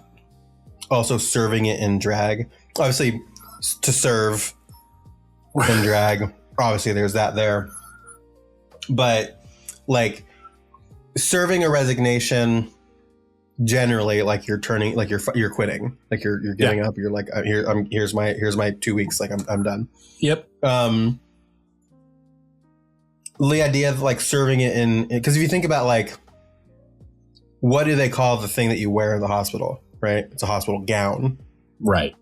also serving it in drag. Obviously, to serve in drag, obviously there's that there. But, like, serving a resignation, generally, like, you're turning, like, you're quitting, like, you're giving up. You're like, here's my 2 weeks, like, I'm done. Yep. The idea of, like, serving it in, because if you think about, like, what do they call the thing that you wear in the hospital, right? It's a hospital gown. Right.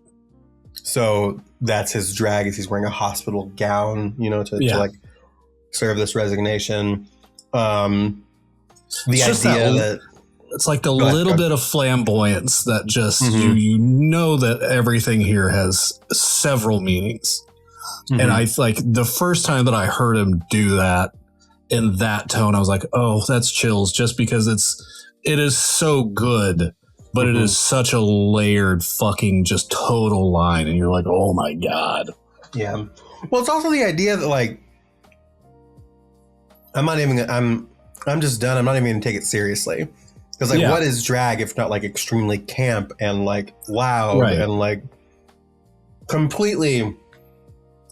So that's his drag, is he's wearing a hospital gown, you know, to like serve this resignation. The idea that it's like the little bit of flamboyance that just you know that everything here has several meanings. And I like the first time that I heard him do that in that tone, I was like, oh, that's chills, just because it is so good, but it is such a layered fucking just total line. And you're like, oh my God. Yeah. Well, it's also the idea that, like, I'm just done. I'm not even gonna take it seriously. Because, like, what is drag if not, like, extremely camp and, like, loud and, like, completely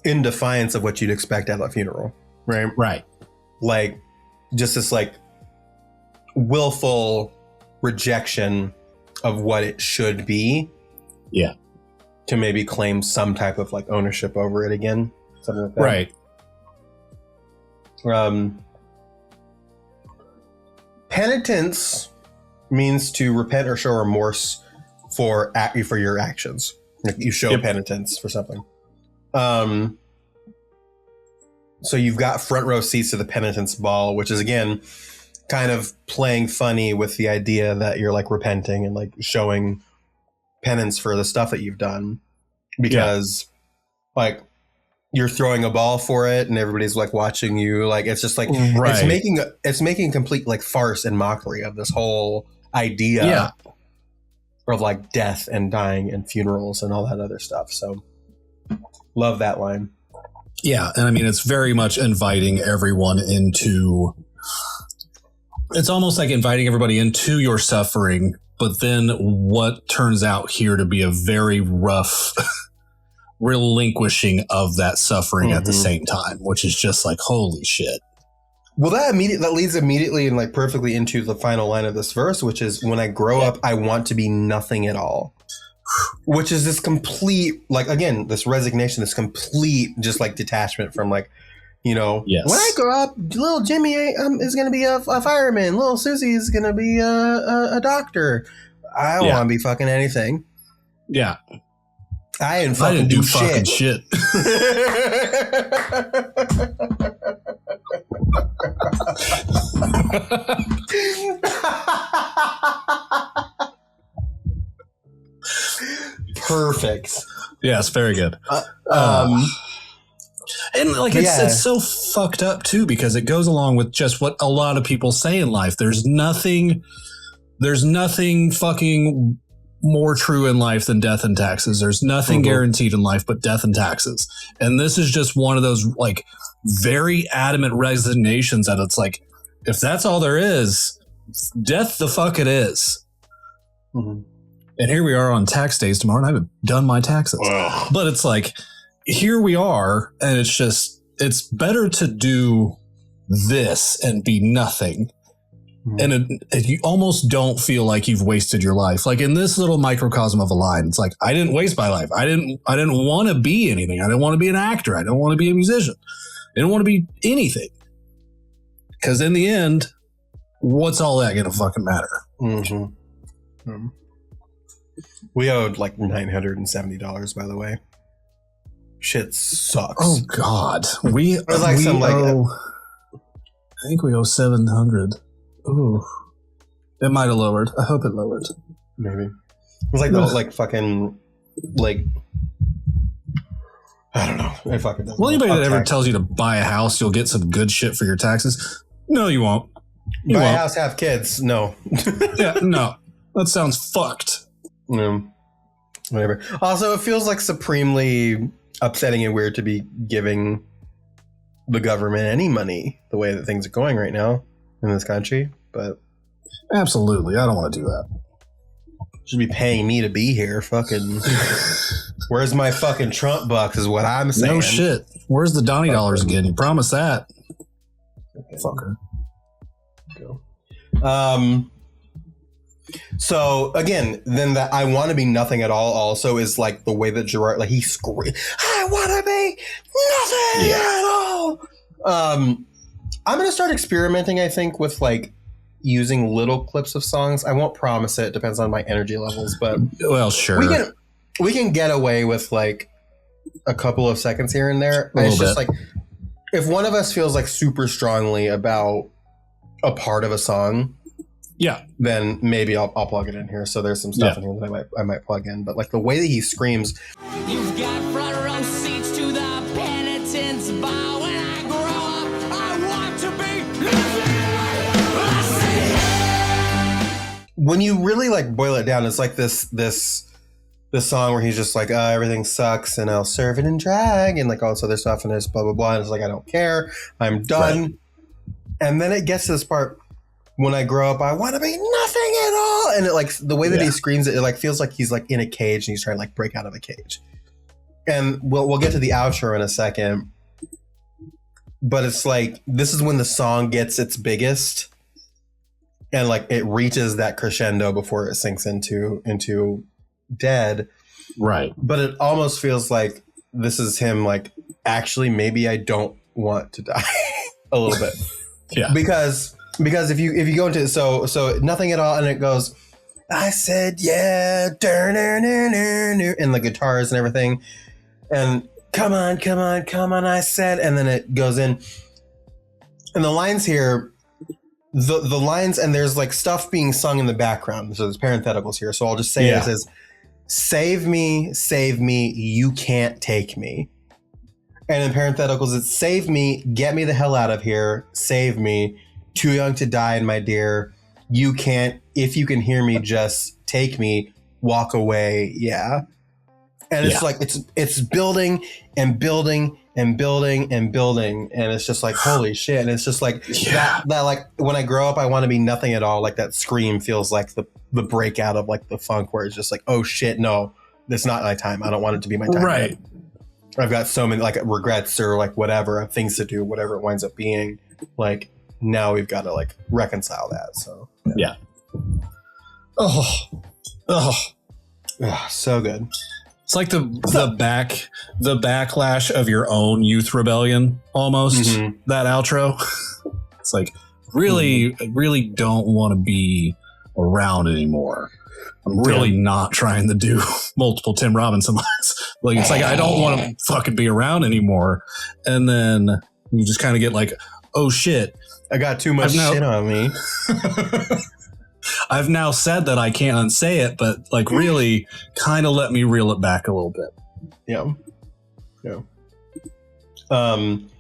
in defiance of what you'd expect at a funeral, right? Right. Like, just this, like, willful rejection of what it should be. Yeah. To maybe claim some type of, like, ownership over it again. Something like that. Right. Penitence means to repent or show remorse for your actions. Like, you show penitence for something. So you've got front row seats to the penitence ball, which is, again, kind of playing funny with the idea that you're, like, repenting and, like, showing penance for the stuff that you've done, because like, you're throwing a ball for it and everybody's, like, watching you. Like, it's just like, it's making complete, like, farce and mockery of this whole idea of, like, death and dying and funerals and all that other stuff. So love that line. Yeah. And I mean, it's very much inviting everyone into, it's almost like inviting everybody into your suffering, but then what turns out here to be a very rough relinquishing of that suffering at the same time, which is just like, holy shit. Well, that leads immediately and, like, perfectly into the final line of this verse, which is, when I grow up, I want to be nothing at all. Which is this complete, like, again, this resignation, this complete just, like, detachment from, like, you know, when I grow up, little Jimmy is going to be a fireman. Little Susie is going to be a doctor. I don't want to be fucking anything. Yeah. I didn't fucking do fucking shit. Perfect. Yes, very good. And, like, it's so fucked up too, because it goes along with just what a lot of people say in life. There's nothing fucking more true in life than death and taxes. There's nothing guaranteed in life but death and taxes. And this is just one of those, like, very adamant resignations that it's like, if that's all there is, death the fuck it is. And here we are on tax days tomorrow, and I haven't done my taxes. But it's like, here we are, and it's just, it's better to do this and be nothing And you almost don't feel like you've wasted your life. Like in this little microcosm of a line, it's like, I didn't waste my life. I didn't want to be anything. I didn't want to be an actor. I didn't want to be a musician. I didn't want to be anything. Because in the end, what's all that going to fucking matter? Mm-hmm. We owed like $970, by the way. Shit sucks. Oh God, we like I think we owe 700. Ooh, it might have lowered. I hope it lowered. Maybe it was like the like fucking like I don't know. It fucking doesn't. Well, anybody that ever tells you to buy a house, you'll get some good shit for your taxes. No, you won't. Buy a house, have kids. No. Yeah, no. That sounds fucked. Whatever. Also, it feels like supremely upsetting and weird to be giving the government any money the way that things are going right now in this country, but absolutely, I don't want to do that. Should be paying me to be here. Fucking, where's my fucking Trump bucks? Is what I'm saying. No shit. Where's the Donnie dollars again? You promised that. Fucker. So again, then that I want to be nothing at all also is like the way that Gerard, like he screamed, I want to be nothing at all. I'm going to start experimenting, I think, with like using little clips of songs. I won't promise it. Depends on my energy levels, but well, sure. We can get away with like a couple of seconds here and there. It's just like, if one of us feels like super strongly about a part of a song, then maybe I'll plug it in here. So there's some stuff in here that I might plug in. But like the way that he screams, you've got front row seats to the penitence bar. When I grow up, I want to be nothing. When you really like boil it down, it's like this song where he's just like, everything sucks and I'll serve it in drag and like all this other stuff and there's blah blah blah. And it's like, I don't care, I'm done. Right. And then it gets to this part. When I grow up, I want to be nothing at all. And it like the way that he screams it like feels like he's like in a cage and he's trying to like break out of a cage. And we'll get to the outro in a second. But it's like, this is when the song gets its biggest. And like it reaches that crescendo before it sinks into dead. Right. But it almost feels like this is him like, actually, maybe I don't want to die a little bit. Yeah. Because if you go into so nothing at all and it goes, I said yeah, and the guitars and everything, and come on, I said, and then it goes in, and the lines here, the lines, and there's like stuff being sung in the background, so there's parentheticals here. So I'll just say this is, save me, you can't take me. And in parentheticals, it's save me, get me the hell out of here, save me. Too young to die, my dear. You can't, if you can hear me, just take me, walk away. Yeah. And it's like, it's building and building and building and building. And it's just like, holy shit. And it's just like that like when I grow up, I want to be nothing at all. Like that scream feels like the breakout of like the funk where it's just like, oh shit, no, it's not my time. I don't want it to be my time. Right. I've got so many like regrets or like whatever, things to do, whatever it winds up being. Like, now we've got to like reconcile that. So yeah. So good. It's like the backlash of your own youth rebellion almost. Mm-hmm. That outro. It's like really don't want to be around anymore. I'm really not trying to do multiple Tim Robinson lines. Like it's like I don't want to fucking be around anymore. And then you just kind of get like, oh shit, I got too much shit on me. I've now said that I can't unsay it, but like really kind of let me reel it back a little bit. Yeah. Yeah. And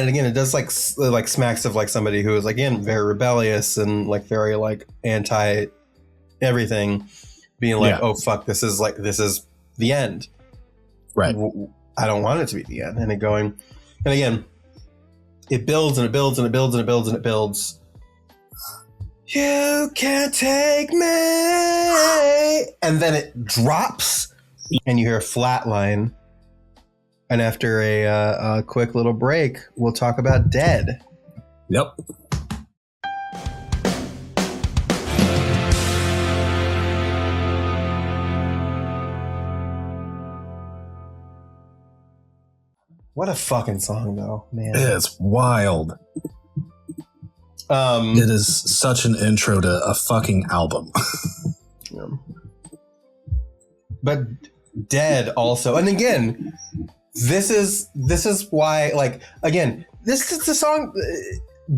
again, it does like smacks of like somebody who is again very rebellious and like very like anti everything, being like, oh fuck, this is the end. Right. I don't want it to be the end. And it going, and again, it builds and it builds and it builds and it builds and it builds. You can't take me. And then it drops and you hear a flat line. And after a quick little break, we'll talk about Dead. Yep. What a fucking song, though, man. It's wild. It is such an intro to a fucking album. Yeah. But Dead also, and again, this is why, like, again, this is the song.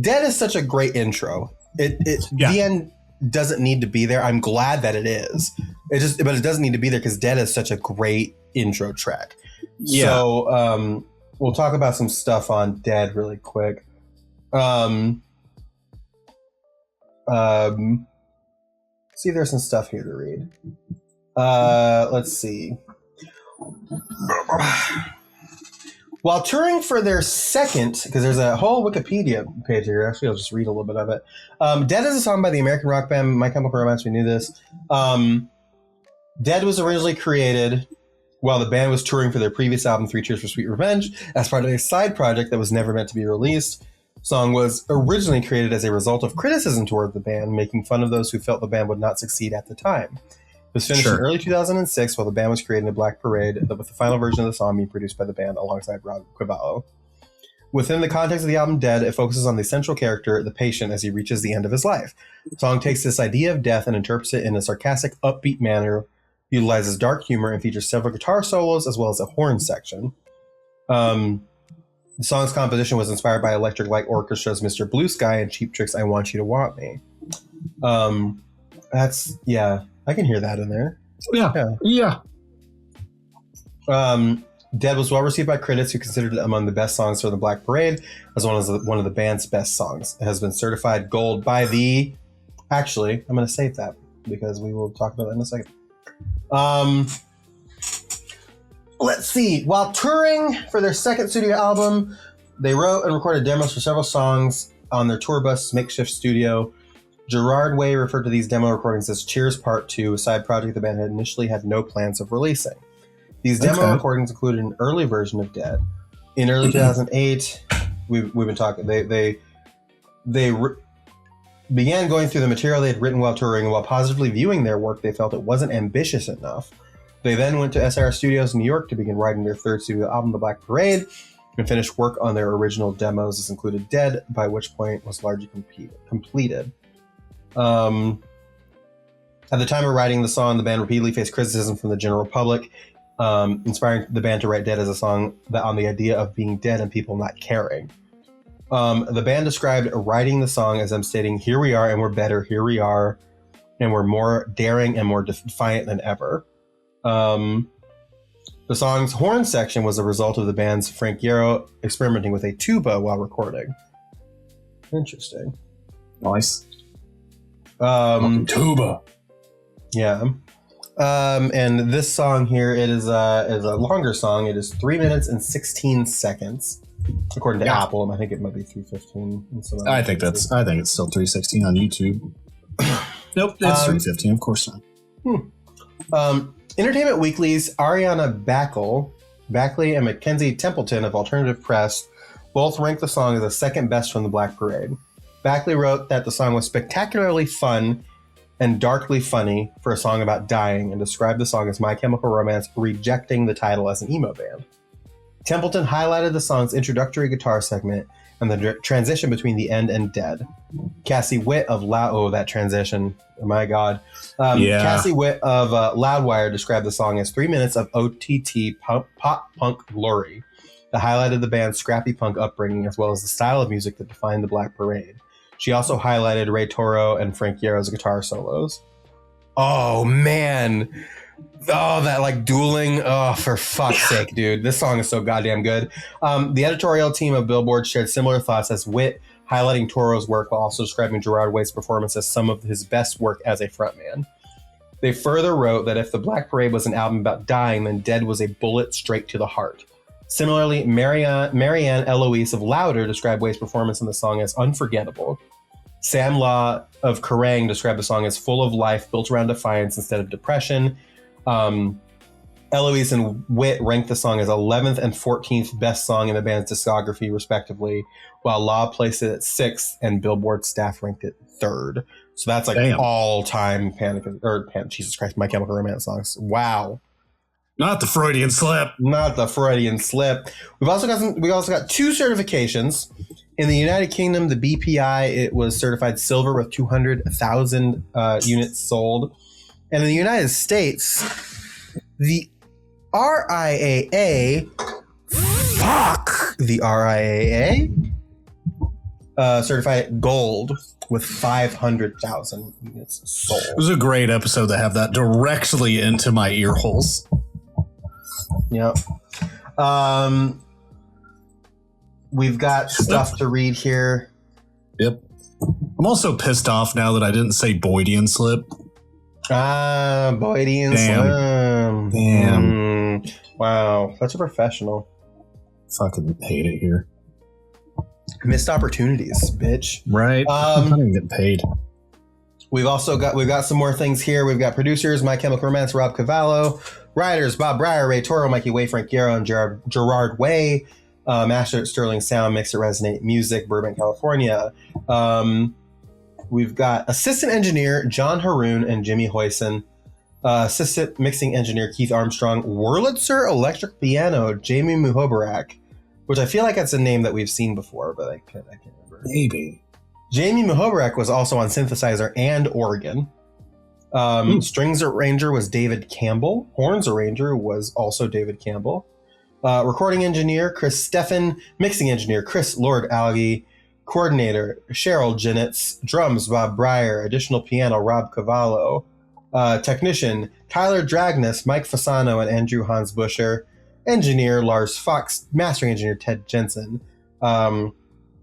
Dead is such a great intro. The end doesn't need to be there. I'm glad that it is. But it doesn't need to be there because Dead is such a great intro track. Yeah. So we'll talk about some stuff on Dead really quick. See, there's some stuff here to read. Let's see. While touring for their second, because there's a whole Wikipedia page here. Actually, I'll just read a little bit of it. Dead is a song by the American rock band My Chemical Romance. We knew this. Dead was originally created while the band was touring for their previous album, 3 Cheers for Sweet Revenge, as part of a side project that was never meant to be released. The song was originally created as a result of criticism toward the band, making fun of those who felt the band would not succeed at the time. It was finished in early 2006 while the band was creating a Black Parade, with the final version of the song being produced by the band alongside Rob Cavallo. Within the context of the album Dead, it focuses on the central character, the patient, as he reaches the end of his life. The song takes this idea of death and interprets it in a sarcastic, upbeat manner, utilizes dark humor, and features several guitar solos as well as a horn section. The song's composition was inspired by Electric Light Orchestra's Mr. Blue Sky and Cheap Trick's I Want You to Want Me. I can hear that in there. Yeah. Dead was well received by critics who considered it among the best songs for the Black Parade, as well as one of the band's best songs. It has been certified gold by the... Actually, I'm going to save that because we will talk about that in a second. Let's see. While touring for their second studio album, they wrote and recorded demos for several songs on their tour bus makeshift studio. Gerard Way referred to these demo recordings as Cheers Part 2, a side project the band had initially had no plans of releasing. These demo recordings included an early version of Dead. In early 2008, we've been talking. They began going through the material they had written while touring, and while positively viewing their work, they felt it wasn't ambitious enough. They then went to SR Studios in New York to begin writing their third studio album, The Black Parade, and finished work on their original demos. This included Dead, by which point was largely completed. At the time of writing the song, the band repeatedly faced criticism from the general public, inspiring the band to write Dead as a song on the idea of being dead and people not caring. The band described writing the song as them stating, "Here we are and we're better, here we are, and we're more daring and more defiant than ever." The song's horn section was a result of the band's Frank Yarrow experimenting with a tuba while recording. Interesting. Nice. Tuba. Yeah. And this song here, it is a longer song. It is 3 minutes and 16 seconds, according to Apple. I think it might be 3:15. I think it's still 3:16 on YouTube. Nope, it's 3:15. Of course not. Entertainment Weekly's Ariana Backley and Mackenzie Templeton of Alternative Press both ranked the song as the second best from the Black Parade. Backley wrote that the song was spectacularly fun and darkly funny for a song about dying, and described the song as My Chemical Romance rejecting the title as an emo band. Templeton highlighted the song's introductory guitar segment and the transition between the end and Dead. Cassie Witt of that transition, oh my god. Cassie Witt of Loudwire described the song as 3 minutes of OTT pop punk glory that highlighted the band's scrappy punk upbringing as well as the style of music that defined the Black Parade. She also highlighted Ray Toro and Frank Yarrow's guitar solos. Oh, man. Oh, that like dueling. Oh, for fuck's sake, dude. This song is so goddamn good. The editorial team of Billboard shared similar thoughts as Witt, highlighting Toro's work while also describing Gerard Way's performance as some of his best work as a frontman. They further wrote that if the Black Parade was an album about dying, then Dead was a bullet straight to the heart. Similarly, Marianne Eloise of Louder described Way's performance in the song as unforgettable. Sam Law of Kerrang described the song as full of life, built around defiance instead of depression. Eloise and Witt ranked the song as 11th and 14th best song in the band's discography, respectively, while Law placed it at 6th and Billboard staff ranked it 3rd. So that's like all-time Jesus Christ, My Chemical Romance songs. Wow. Not the Freudian slip. Not the Freudian slip. We also got 2 certifications. In the United Kingdom, the BPI, it was certified silver with 200,000 units sold. And in the United States, the RIAA, certified gold with 500,000 units sold. It was a great episode to have that directly into my ear holes. Yep. We've got stuff to read here. Yep. I'm also pissed off now that I didn't say Boydian slip. Boydian slip. Damn. Wow, such a professional. Fucking hate it here. Missed opportunities, bitch. Right. I'm not even getting paid. We've got some more things here. We've got producers: My Chemical Romance, Rob Cavallo; writers: Bob Breyer, Ray Toro, Mikey Way, Frank Guerrero, and Gerard Way. Master at Sterling Sound, Mix at Resonate Music, Burbank, California. We've got assistant engineer John Haroon and Jimmy Hoyson. Assistant mixing engineer Keith Armstrong. Wurlitzer electric piano Jamie Muhobarak, which I feel like that's a name that we've seen before, but I can't remember. Maybe. Jamie Muhobarak was also on synthesizer and organ. Strings arranger was David Campbell. Horns arranger was also David Campbell. Recording engineer Chris Steffen. Mixing engineer Chris Lord Alge. Coordinator Cheryl Jennetts. Drums Bob Breyer. Additional piano Rob Cavallo. Technician Tyler Dragness, Mike Fasano, and Andrew Hans Buscher. Engineer Lars Fox. Mastering engineer Ted Jensen.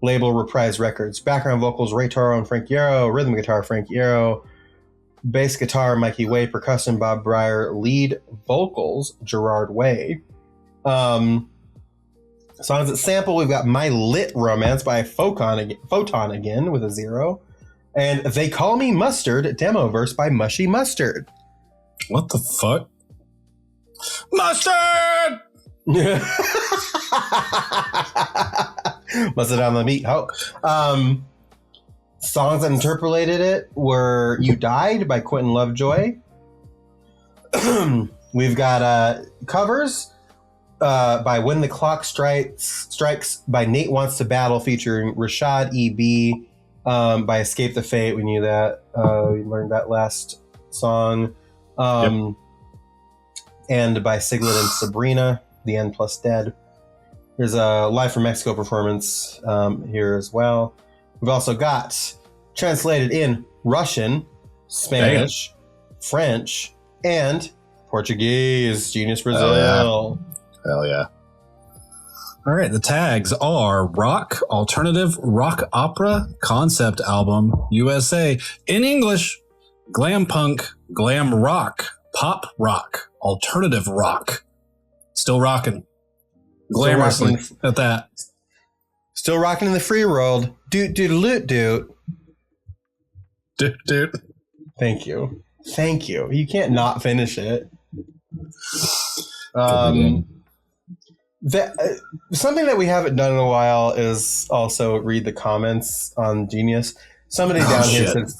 Label Reprise Records. Background vocals Ray Toro and Frank Guerrero. Rhythm guitar Frank Guerrero. Bass guitar Mikey Way. Percussion Bob Breyer. Lead vocals Gerard Way. Songs that sample, we've got My Lit Romance by Photon again with a 0. And They Call Me Mustard, demo verse by Mushy Mustard. What the fuck? Mustard! Mustard on the meat. Songs that interpolated it were You Died by Quentin Lovejoy. We've got covers by When the Clock Strikes by Nate Wants to Battle featuring Rashad E.B. By Escape the Fate. We knew that. We learned that last song. And by Siglet and Sabrina, The End Plus Dead. There's a Live from Mexico performance here as well. We've also got translated in Russian, Spanish, French, and Portuguese. Genius Brazil. Hell yeah. All right, the tags are rock, alternative, rock opera, concept album, USA, in English, glam punk, glam rock, pop rock, alternative rock. Still rocking. Glamorously at that. Still rocking in the free world. Doot. Thank you. You can't not finish it. Something that we haven't done in a while is also read the comments on Genius. Somebody down here since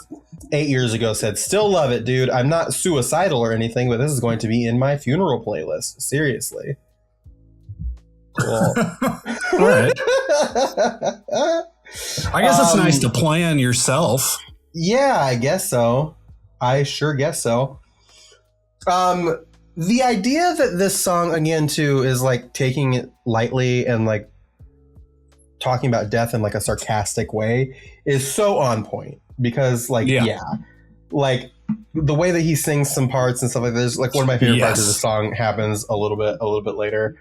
8 years ago said, "Still love it, dude. I'm not suicidal or anything, but this is going to be in my funeral playlist." Seriously. Cool. All right. I guess it's nice to plan yourself. Yeah, I guess so. I sure guess so. The idea that this song, again, too, is like taking it lightly and like talking about death in like a sarcastic way is so on point because like, like the way that he sings some parts and stuff like this, like one of my favorite parts of the song happens a little bit later,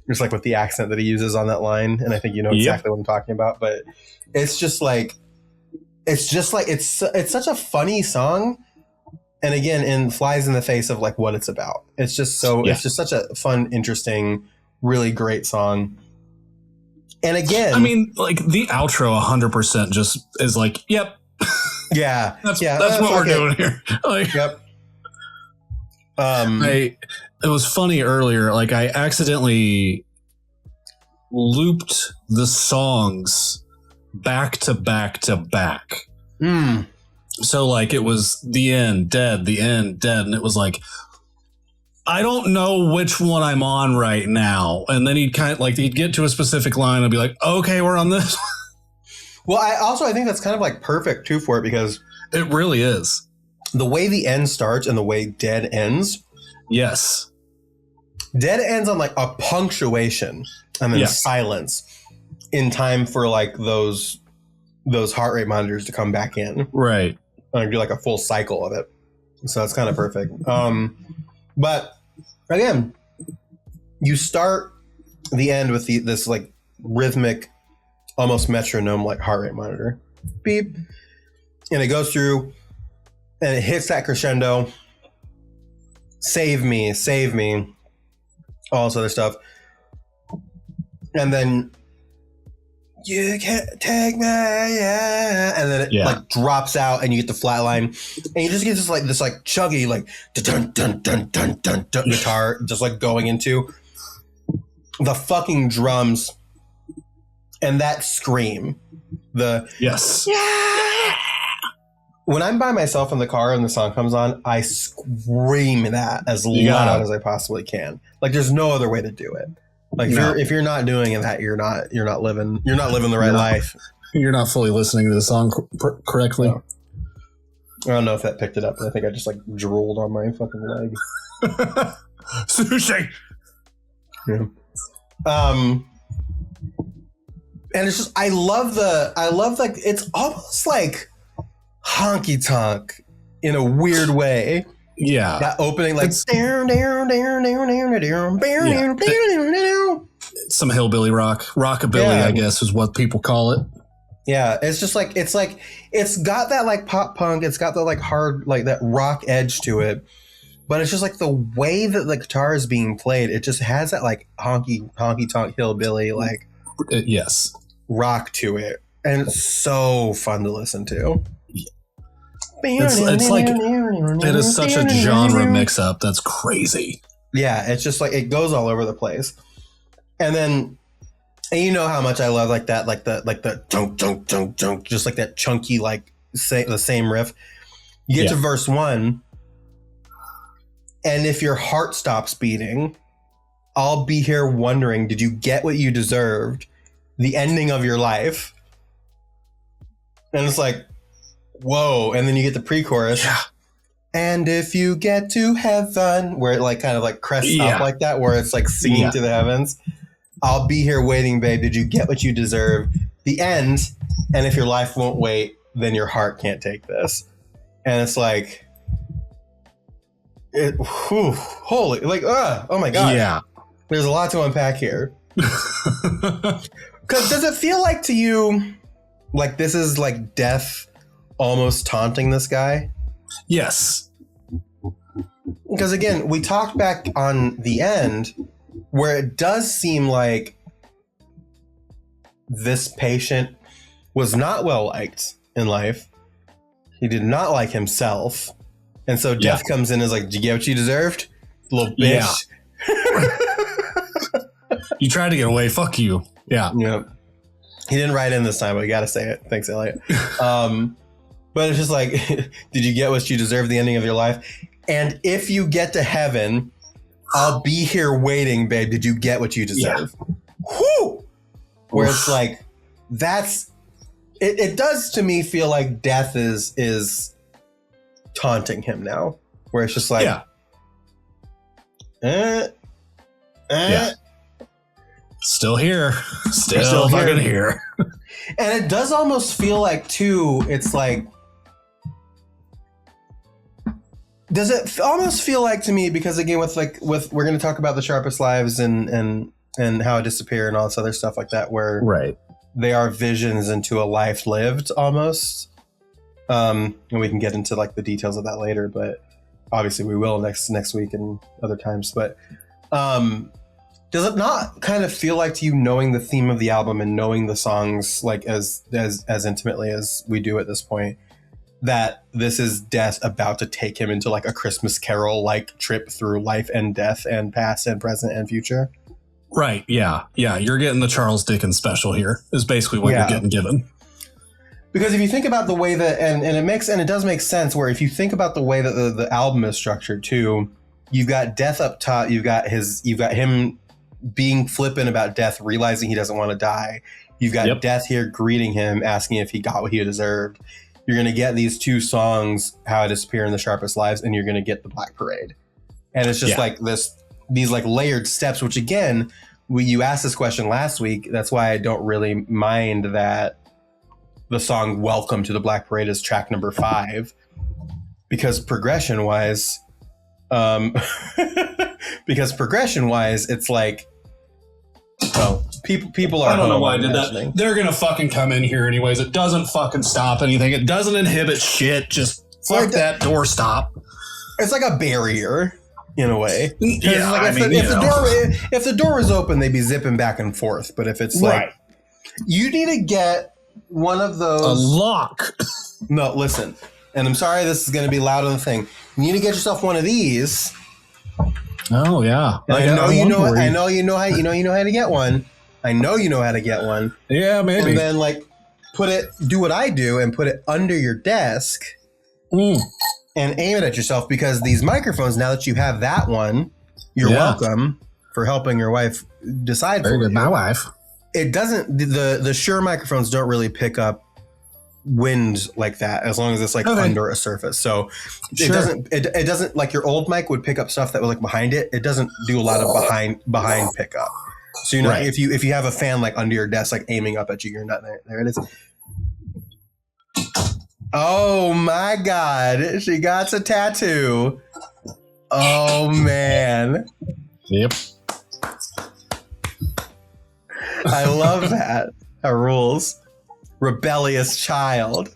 just like with the accent that he uses on that line. And I think you know exactly what I'm talking about, but it's just like, it's such a funny song. And again, flies in the face of like what it's about. It's just it's just such a fun, interesting, really great song. And again, I mean, like the outro 100% just is like, yep. Yeah. That's what we're doing here. Like, yep. It was funny earlier. Like I accidentally looped the songs back to back to back. So like it was the end, dead, and it was like, I don't know which one I'm on right now. And then he'd get to a specific line and be like, okay, we're on this. Well, I think that's kind of like perfect too for it, because it really is. The way the end starts and the way Dead ends. Yes. Dead ends on like a punctuation and then silence in time for like those heart rate monitors to come back in. Right. And do like a full cycle of it. So that's kind of perfect. But again, you start the end with this like rhythmic, almost metronome like heart rate monitor. Beep. And it goes through and it hits that crescendo. Save me, save me. All this other stuff. And then you can't take me, yeah. And then it like drops out and you get the flat line. And you just get this chuggy, like dun dun dun dun dun dun guitar just like going into the fucking drums and that scream. Yeah. When I'm by myself in the car and the song comes on, I scream that as loud as I possibly can. Like there's no other way to do it. Like if you're not doing that, you're not living the right life. You're not fully listening to the song correctly. No. I don't know if that picked it up, but I think I just like drooled on my fucking leg. Sushi. Yeah. And it's just I love like it's almost like honky tonk in a weird way. Yeah. That opening like down. Some hillbilly rock. Rockabilly, I guess is what people call it. Yeah. It's just like it's got that like pop punk, it's got the like hard like that rock edge to it. But it's just like the way that the guitar is being played, it just has that like honky tonk hillbilly like yes. rock to it. And it's so fun to listen to. It's like it is such a genre mix up that's crazy. Yeah, it's just like it goes all over the place. And you know how much I love like that, like the dunk, just like that chunky like the same riff. You get to verse 1, and if your heart stops beating, I'll be here wondering, did you get what you deserved? The ending of your life. And it's like, whoa. And then you get the pre-chorus. Yeah. And if you get to heaven, where it like kind of like crests up like that, where it's like singing to the heavens. I'll be here waiting, babe. Did you get what you deserve? The end. And if your life won't wait, then your heart can't take this. And it's like, holy, like, oh my God. Yeah. There's a lot to unpack here. Because does it feel like to you, like this is like death almost taunting this guy? Yes. Because again, we talked back on the end where it does seem like this patient was not well liked in life. He did not like himself. And so death comes in and is like, did you get what you deserved? Little bitch. Yeah. You tried to get away. Fuck you. Yeah. Yeah. He didn't write in this time, but we got to say it. Thanks, Elliot. But it's just like, did you get what you deserve the ending of your life? And if you get to heaven, I'll be here waiting, babe. Did you get what you deserve? Yeah. Whoo! Where it's like, that's, it does to me feel like death is taunting him now. Where it's just like, Still here. Still fucking here. And it does almost feel like, too, it's like, does it almost feel like to me, because again, with we're going to talk about the sharpest lives and how it disappear and all this other stuff like that, where they are visions into a life lived almost. And we can get into like the details of that later, but obviously we will next week and other times. But does it not kind of feel like to you, knowing the theme of the album and knowing the songs like as intimately as we do at this point, that this is death about to take him into like a Christmas Carol like trip through life and death and past and present and future? Right. Yeah. Yeah. You're getting the Charles Dickens special here is basically what you're getting given. Because if you think about the way that, and it does make sense, where if you think about the way that the album is structured too, You've got death up top. You've got him being flippant about death, realizing he doesn't want to die. You've got death here greeting him, asking if he got what he deserved. You're going to get these two songs, How I Disappear and The Sharpest Lives, and you're going to get the Black Parade. And it's just like these like layered steps, which again, you asked this question last week. That's why I don't really mind that the song Welcome to the Black Parade is track number 5, because progression wise, it's like, well, people are. I don't know why I did that. They're gonna fucking come in here anyways. It doesn't fucking stop anything. It doesn't inhibit shit. Just fuck that door stop. It's like a barrier in a way. Yeah, like if the door was open, they'd be zipping back and forth. But if it's like, you need to get one of those. A lock. No, listen. And I'm sorry, this is going to be loud on the thing. You need to get yourself one of these. Oh yeah, I know you know how to get one. I know you know how to get one. Yeah, maybe. And then like do what I do and put it under your desk and aim it at yourself, because these microphones, now that you have that one, you're welcome for helping your wife decide. Very good, my wife. It doesn't. The Shure microphones don't really pick up wind like that, as long as it's like under a surface. So it doesn't like your old mic would pick up stuff that was like behind it. It doesn't do a lot of behind pickup. So if you have a fan like under your desk, like aiming up at you, you're not there. There it is. Oh my God, she got a tattoo. Oh man. Yep. I love that. That rules. Rebellious child.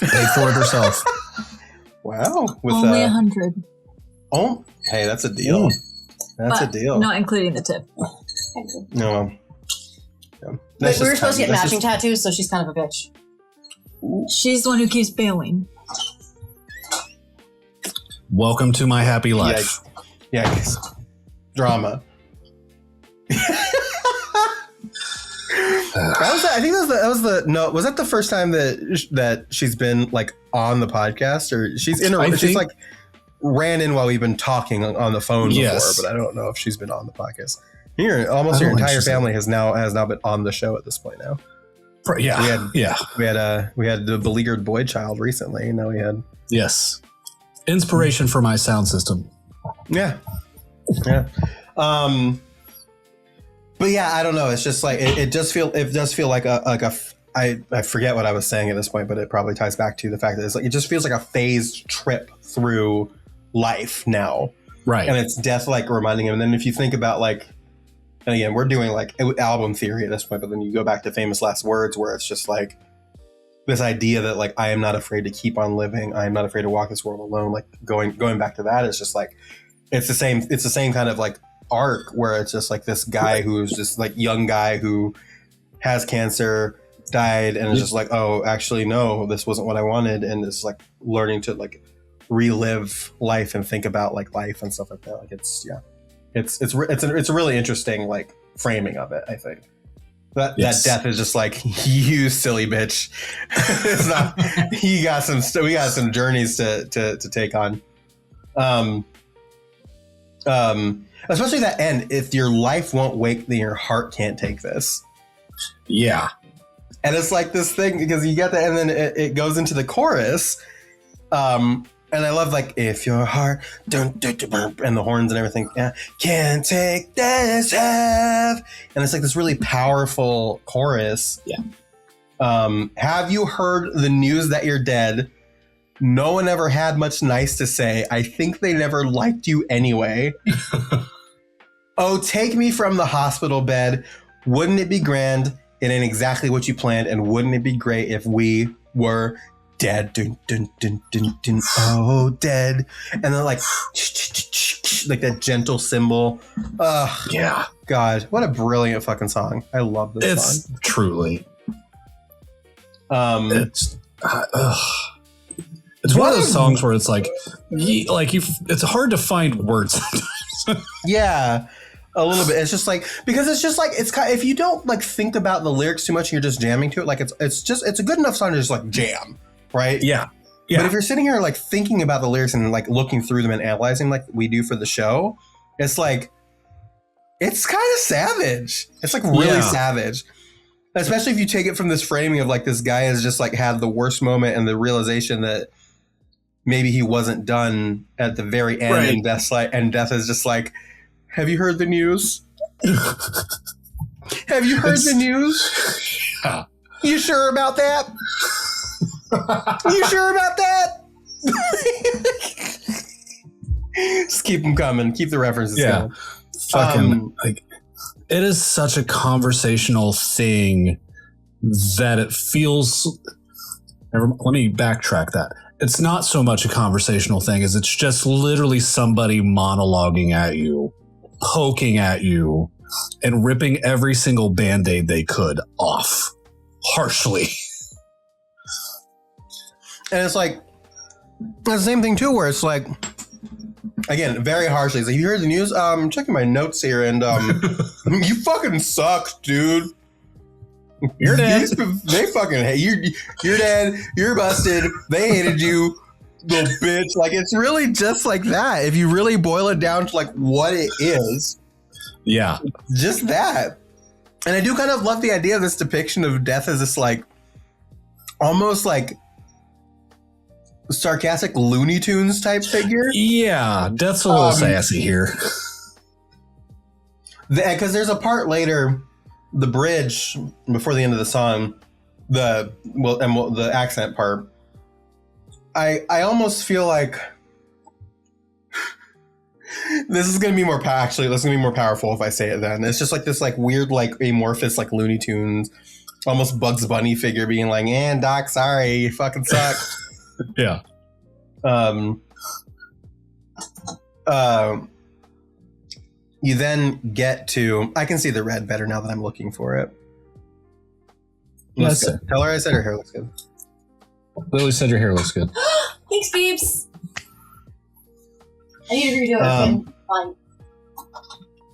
Paid for it herself. Wow. With only 100. Oh, hey, that's a deal. That's a deal. Not including the tip. No. But we were supposed to get matching tattoos, so she's kind of a bitch. She's the one who keeps failing. Welcome to my happy life. Yikes. Drama. I think was that the first time that she's been like on the podcast, or she's like ran in while we've been talking on the phone before, but I don't know if she's been on the podcast. Almost your entire family has now been on the show at this point now. Yeah. We had the beleaguered boy child recently. Now we had inspiration for my sound system. Yeah. But yeah, I don't know. It's just like it does feel like I forget what I was saying at this point, but it probably ties back to the fact that it's like it just feels like a phased trip through life now, right? And it's death like reminding him. And then if you think about like, and again, we're doing like album theory at this point, but then you go back to Famous Last Words, where it's just like this idea that like I am not afraid to keep on living. I am not afraid to walk this world alone. Like going back to that, it's just like it's the same kind of like arc where it's just like this guy who's just like young guy who has cancer, died, and is just like, oh, actually no, this wasn't what I wanted, and it's like learning to like relive life and think about like life and stuff like that. Like it's a really interesting like framing of it. I think that death is just like, you silly bitch. It's not. We got some journeys to take on. Especially that end. If your life won't wake, then your heart can't take this. Yeah. And it's like this thing, because you get that, and then it goes into the chorus. And I love like, if your heart and the horns and everything can't take this half, and it's like this really powerful chorus. Yeah. Have you heard the news that you're dead? No one ever had much nice to say. I think they never liked you anyway. Oh, take me from the hospital bed. Wouldn't it be grand? It ain't exactly what you planned. And wouldn't it be great if we were dead? Dun, dun, dun, dun, dun. Oh, dead. And then like that gentle cymbal. Yeah. God, what a brilliant fucking song. I love this song. It's truly. It's one of those songs where it's like it's hard to find words sometimes. Yeah, a little bit. It's just like, because it's just like, it's kind of, if you don't like think about the lyrics too much and you're just jamming to it, like it's a good enough song to just like jam, right? Yeah. Yeah. But if you're sitting here like thinking about the lyrics and like looking through them and analyzing like we do for the show, it's like, it's kind of savage. It's like really savage. Especially if you take it from this framing of like this guy has just like had the worst moment and the realization that maybe he wasn't done at the very end. Right. And Death is just like, have you heard the news? Have you heard the news? Yeah. You sure about that? You sure about that? Just keep them coming. Keep the references coming. Fucking like, it is such a conversational thing that it feels. Let me backtrack that. It's not so much a conversational thing as it's just literally somebody monologuing at you, poking at you, and ripping every single Band-Aid they could off harshly. And it's like the same thing too, where it's like, again, very harshly. It's like, you heard the news? I'm checking my notes here, and you fucking suck, dude. You're dead. They fucking hate you. You're dead. You're busted. They hated you, little bitch. Like, it's really just like that. If you really boil it down to like what it is. Yeah. Just that. And I do kind of love the idea of this depiction of Death as this like almost like sarcastic Looney Tunes type figure. Yeah, Death's a little sassy here. Because there's a part later, the bridge before the end of the song, the accent part. I almost feel like this is gonna be more actually. This is gonna be more powerful if I say it. Then it's just like this like weird like amorphous like Looney Tunes, almost Bugs Bunny figure being like, "And Doc, sorry, you fucking suck." Yeah. You then get to. I can see the red better now that I'm looking for it. Yes, sir. Tell her I said her hair looks good. Lily said your hair looks good. Thanks, Beeps. I need to redo it. Fine.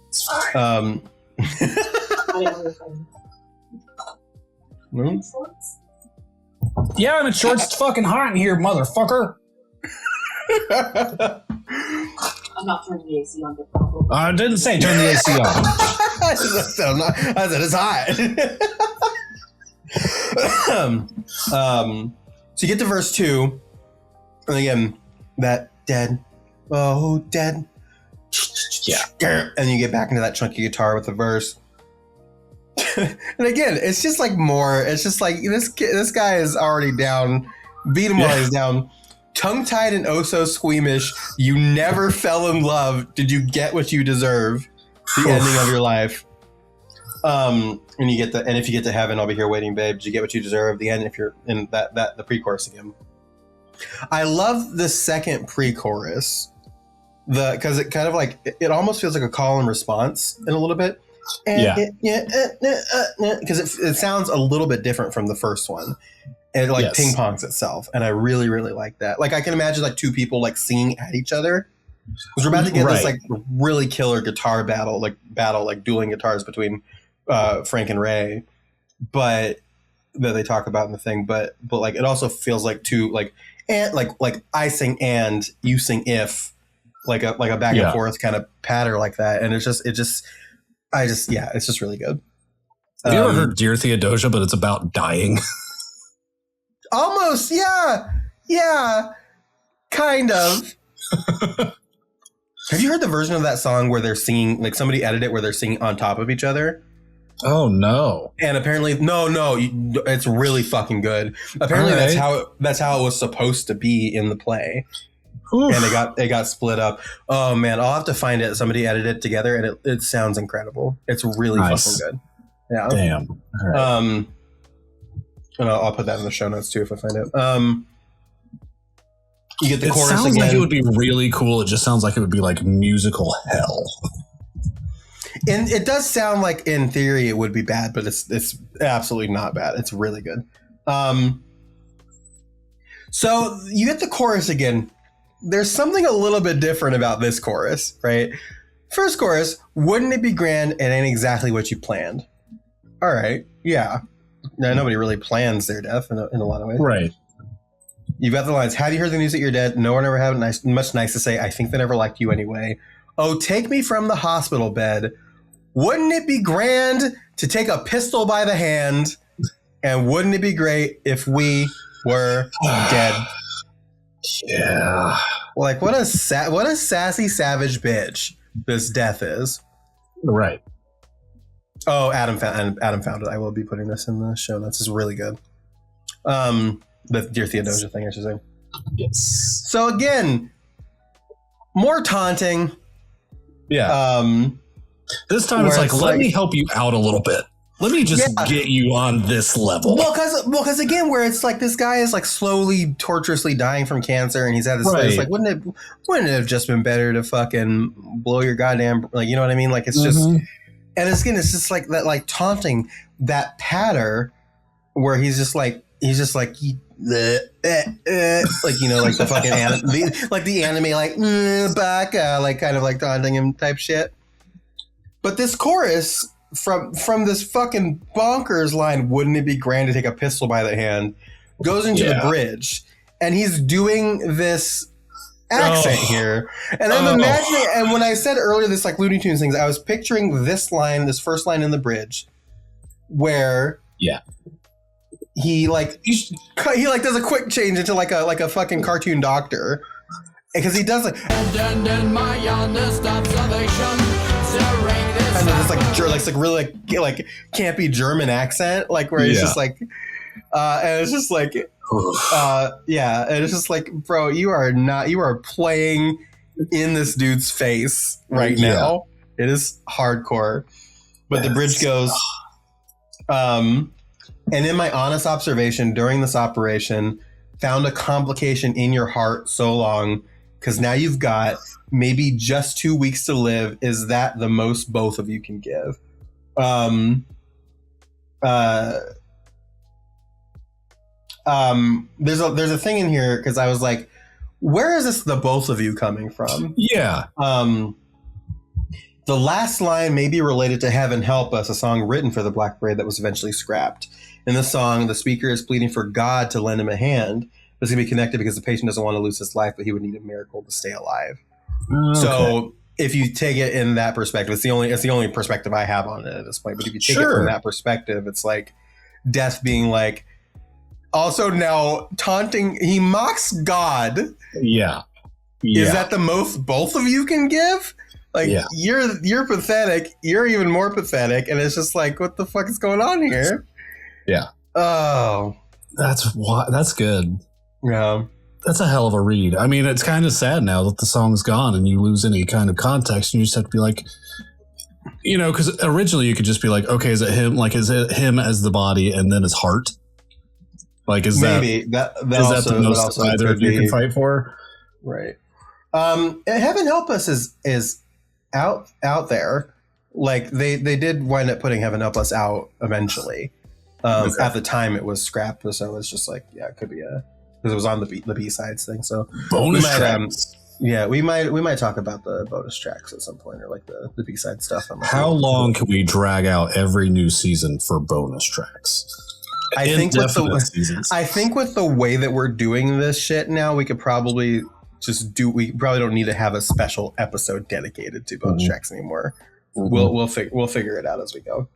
It's fine. Yeah, I'm in shorts. It's fucking hot in here, motherfucker. I'm not turning the AC on. The problem. I didn't say turn the AC on. I said it's hot. So you get to verse 2, and again, that dead, oh dead, yeah, and you get back into that chunky guitar with the verse. And again, it's just like more. It's just like this guy is already down. Beat him while he's down. Tongue-tied and oh so squeamish. You never fell in love. Did you get what you deserve? The ending of your life. And you get and if you get to heaven, I'll be here waiting, babe. Did you get what you deserve? The end. If you're in the pre-chorus again. I love the second pre-chorus. Because it kind of like it almost feels like a call and response in a little bit. And because it sounds a little bit different from the first one. And it like ping pongs itself, and I really, really like that. Like I can imagine like two people like singing at each other. Because we're about to get this like really killer guitar battle, like dueling guitars between Frank and Ray, but that they talk about in the thing. But like it also feels like two like and like I sing and you sing if like a back and forth kind of patter like that, and it's just it's just really good. Have you ever heard Dear Theodosia, but it's about dying? Almost, yeah, kind of. Have you heard the version of that song where they're singing, like somebody edited it where they're singing on top of each other? Oh no! And apparently, no, it's really fucking good. Apparently, that's how it was supposed to be in the play. Oof. And it got split up. Oh man, I'll have to find it. Somebody edited it together, and it sounds incredible. It's really fucking good. Yeah. Damn. All right. And I'll put that in the show notes too if I find it. You get the chorus again. It sounds like it would be really cool. It just sounds like it would be like musical hell. And it does sound like in theory it would be bad, but it's absolutely not bad. It's really good. So you get the chorus again. There's something a little bit different about this chorus, right? First chorus, wouldn't it be grand? It ain't exactly what you planned. All right, yeah. Now, nobody really plans their death in a lot of ways. Right. You've got the lines, have you heard the news that you're dead? No one ever had much nice to say. I think they never liked you anyway. Oh, take me from the hospital bed. Wouldn't it be grand to take a pistol by the hand? And wouldn't it be great if we were dead? Yeah. Like, what a sassy, savage bitch this death is. Right. Oh, Adam found it. I will be putting this in the show notes. It's really good. The Dear Theodosia thing, I should say. Yes. So again, more taunting. Yeah. This time it's like, let me help you out a little bit. Let me just get you on this level. Well, because again, where it's like this guy is like slowly, torturously dying from cancer, and he's at this place. Like, wouldn't it have just been better to fucking blow your goddamn, like, you know what I mean? Like, it's just, and it's just like that, like taunting, that patter where he's just like like, you know, like the fucking the anime, like baka, like kind of like taunting him type shit. But this chorus from this fucking bonkers line, wouldn't it be grand to take a pistol by the hand, goes into the bridge, and he's doing this accent here, and I'm imagining, and when I said earlier this like Looney Tunes things, I was picturing this first line in the bridge, where he does a quick change into like a fucking cartoon doctor, because he does like kind of this like really like campy German accent, like where he's just like and it's just like and it's just like, bro, you are playing in this dude's face right now. It is hardcore. But the bridge goes and in my honest observation during this operation, found a complication in your heart so long, because now you've got maybe just 2 weeks to live. Is that the most both of you can give? There's a thing in here, because I was like, where is this the both of you coming from? Yeah. The last line may be related to Heaven Help Us, a song written for the Black Parade that was eventually scrapped. In the song, the speaker is pleading for God to lend him a hand. This can be connected because the patient doesn't want to lose his life, but he would need a miracle to stay alive. Okay. So if you take it in that perspective, it's the only perspective I have on it at this point. But if you take it from that perspective, it's like death being like, also now taunting, he mocks God. Yeah. Is that the most both of you can give? Like, you're pathetic. You're even more pathetic. And it's just like, what the fuck is going on here? Yeah. Oh. That's good. Yeah. That's a hell of a read. I mean, it's kind of sad now that the song's gone and you lose any kind of context, and you just have to be like, you know, because originally you could just be like, okay, is it him? Like, is it him as the body and then his heart? Like, is maybe that the most either of you can fight for? Right. Heaven Help Us is out there. Like they did wind up putting Heaven Help Us out eventually. At the time it was scrapped, so it's just like, it could be because it was on the B-sides thing. So bonus tracks. We might talk about the bonus tracks at some point, or like the B-side stuff. How long can we drag out every new season for bonus tracks? I think with the way that we're doing this shit now, we could probably we probably don't need to have a special episode dedicated to bonus tracks anymore. We'll figure it out as we go.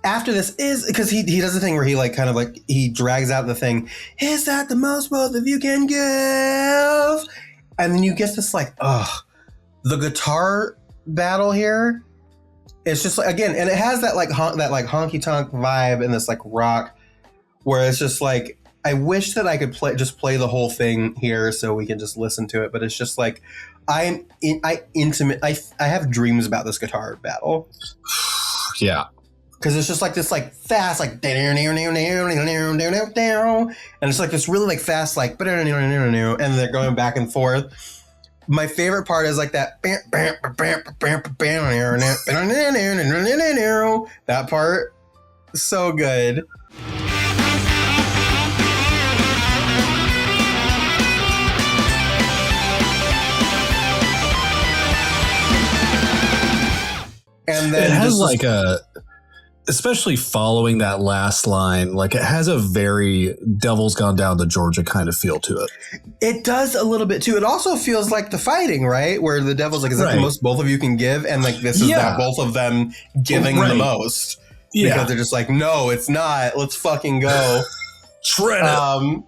After this is because he does the thing where he like kind of like he drags out the thing. Is that the most both of you can give? And then you get this like, the guitar battle here. It's just like, again, and it has that like honky tonk vibe and this like rock, where it's just like, I wish that I could play the whole thing here so we can just listen to it. But it's just like, I have dreams about this guitar battle. Yeah. Because it's just like this like fast like and it's like this really like fast like and they're going back and forth. My favorite part is like that that part, so good. And then it has like a especially following that last line, like it has a very Devil's Gone Down to Georgia kind of feel to it. It does a little bit too. It also feels like the fighting, right? Where the devil's like, is that the most both of you can give? And like, this is that both of them giving the most. Yeah. Because they're just like, no, it's not. Let's fucking go. Shred it.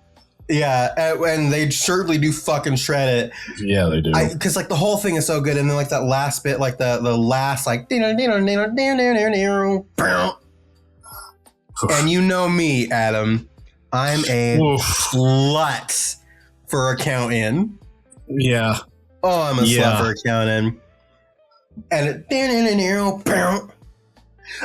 Yeah. And they certainly do fucking shred it. Yeah, they do. Because like the whole thing is so good. And then like that last bit, like the last, like, and you know me, Adam. I'm a slut for a count in. Yeah. Oh, I'm a slut for a count in. And it.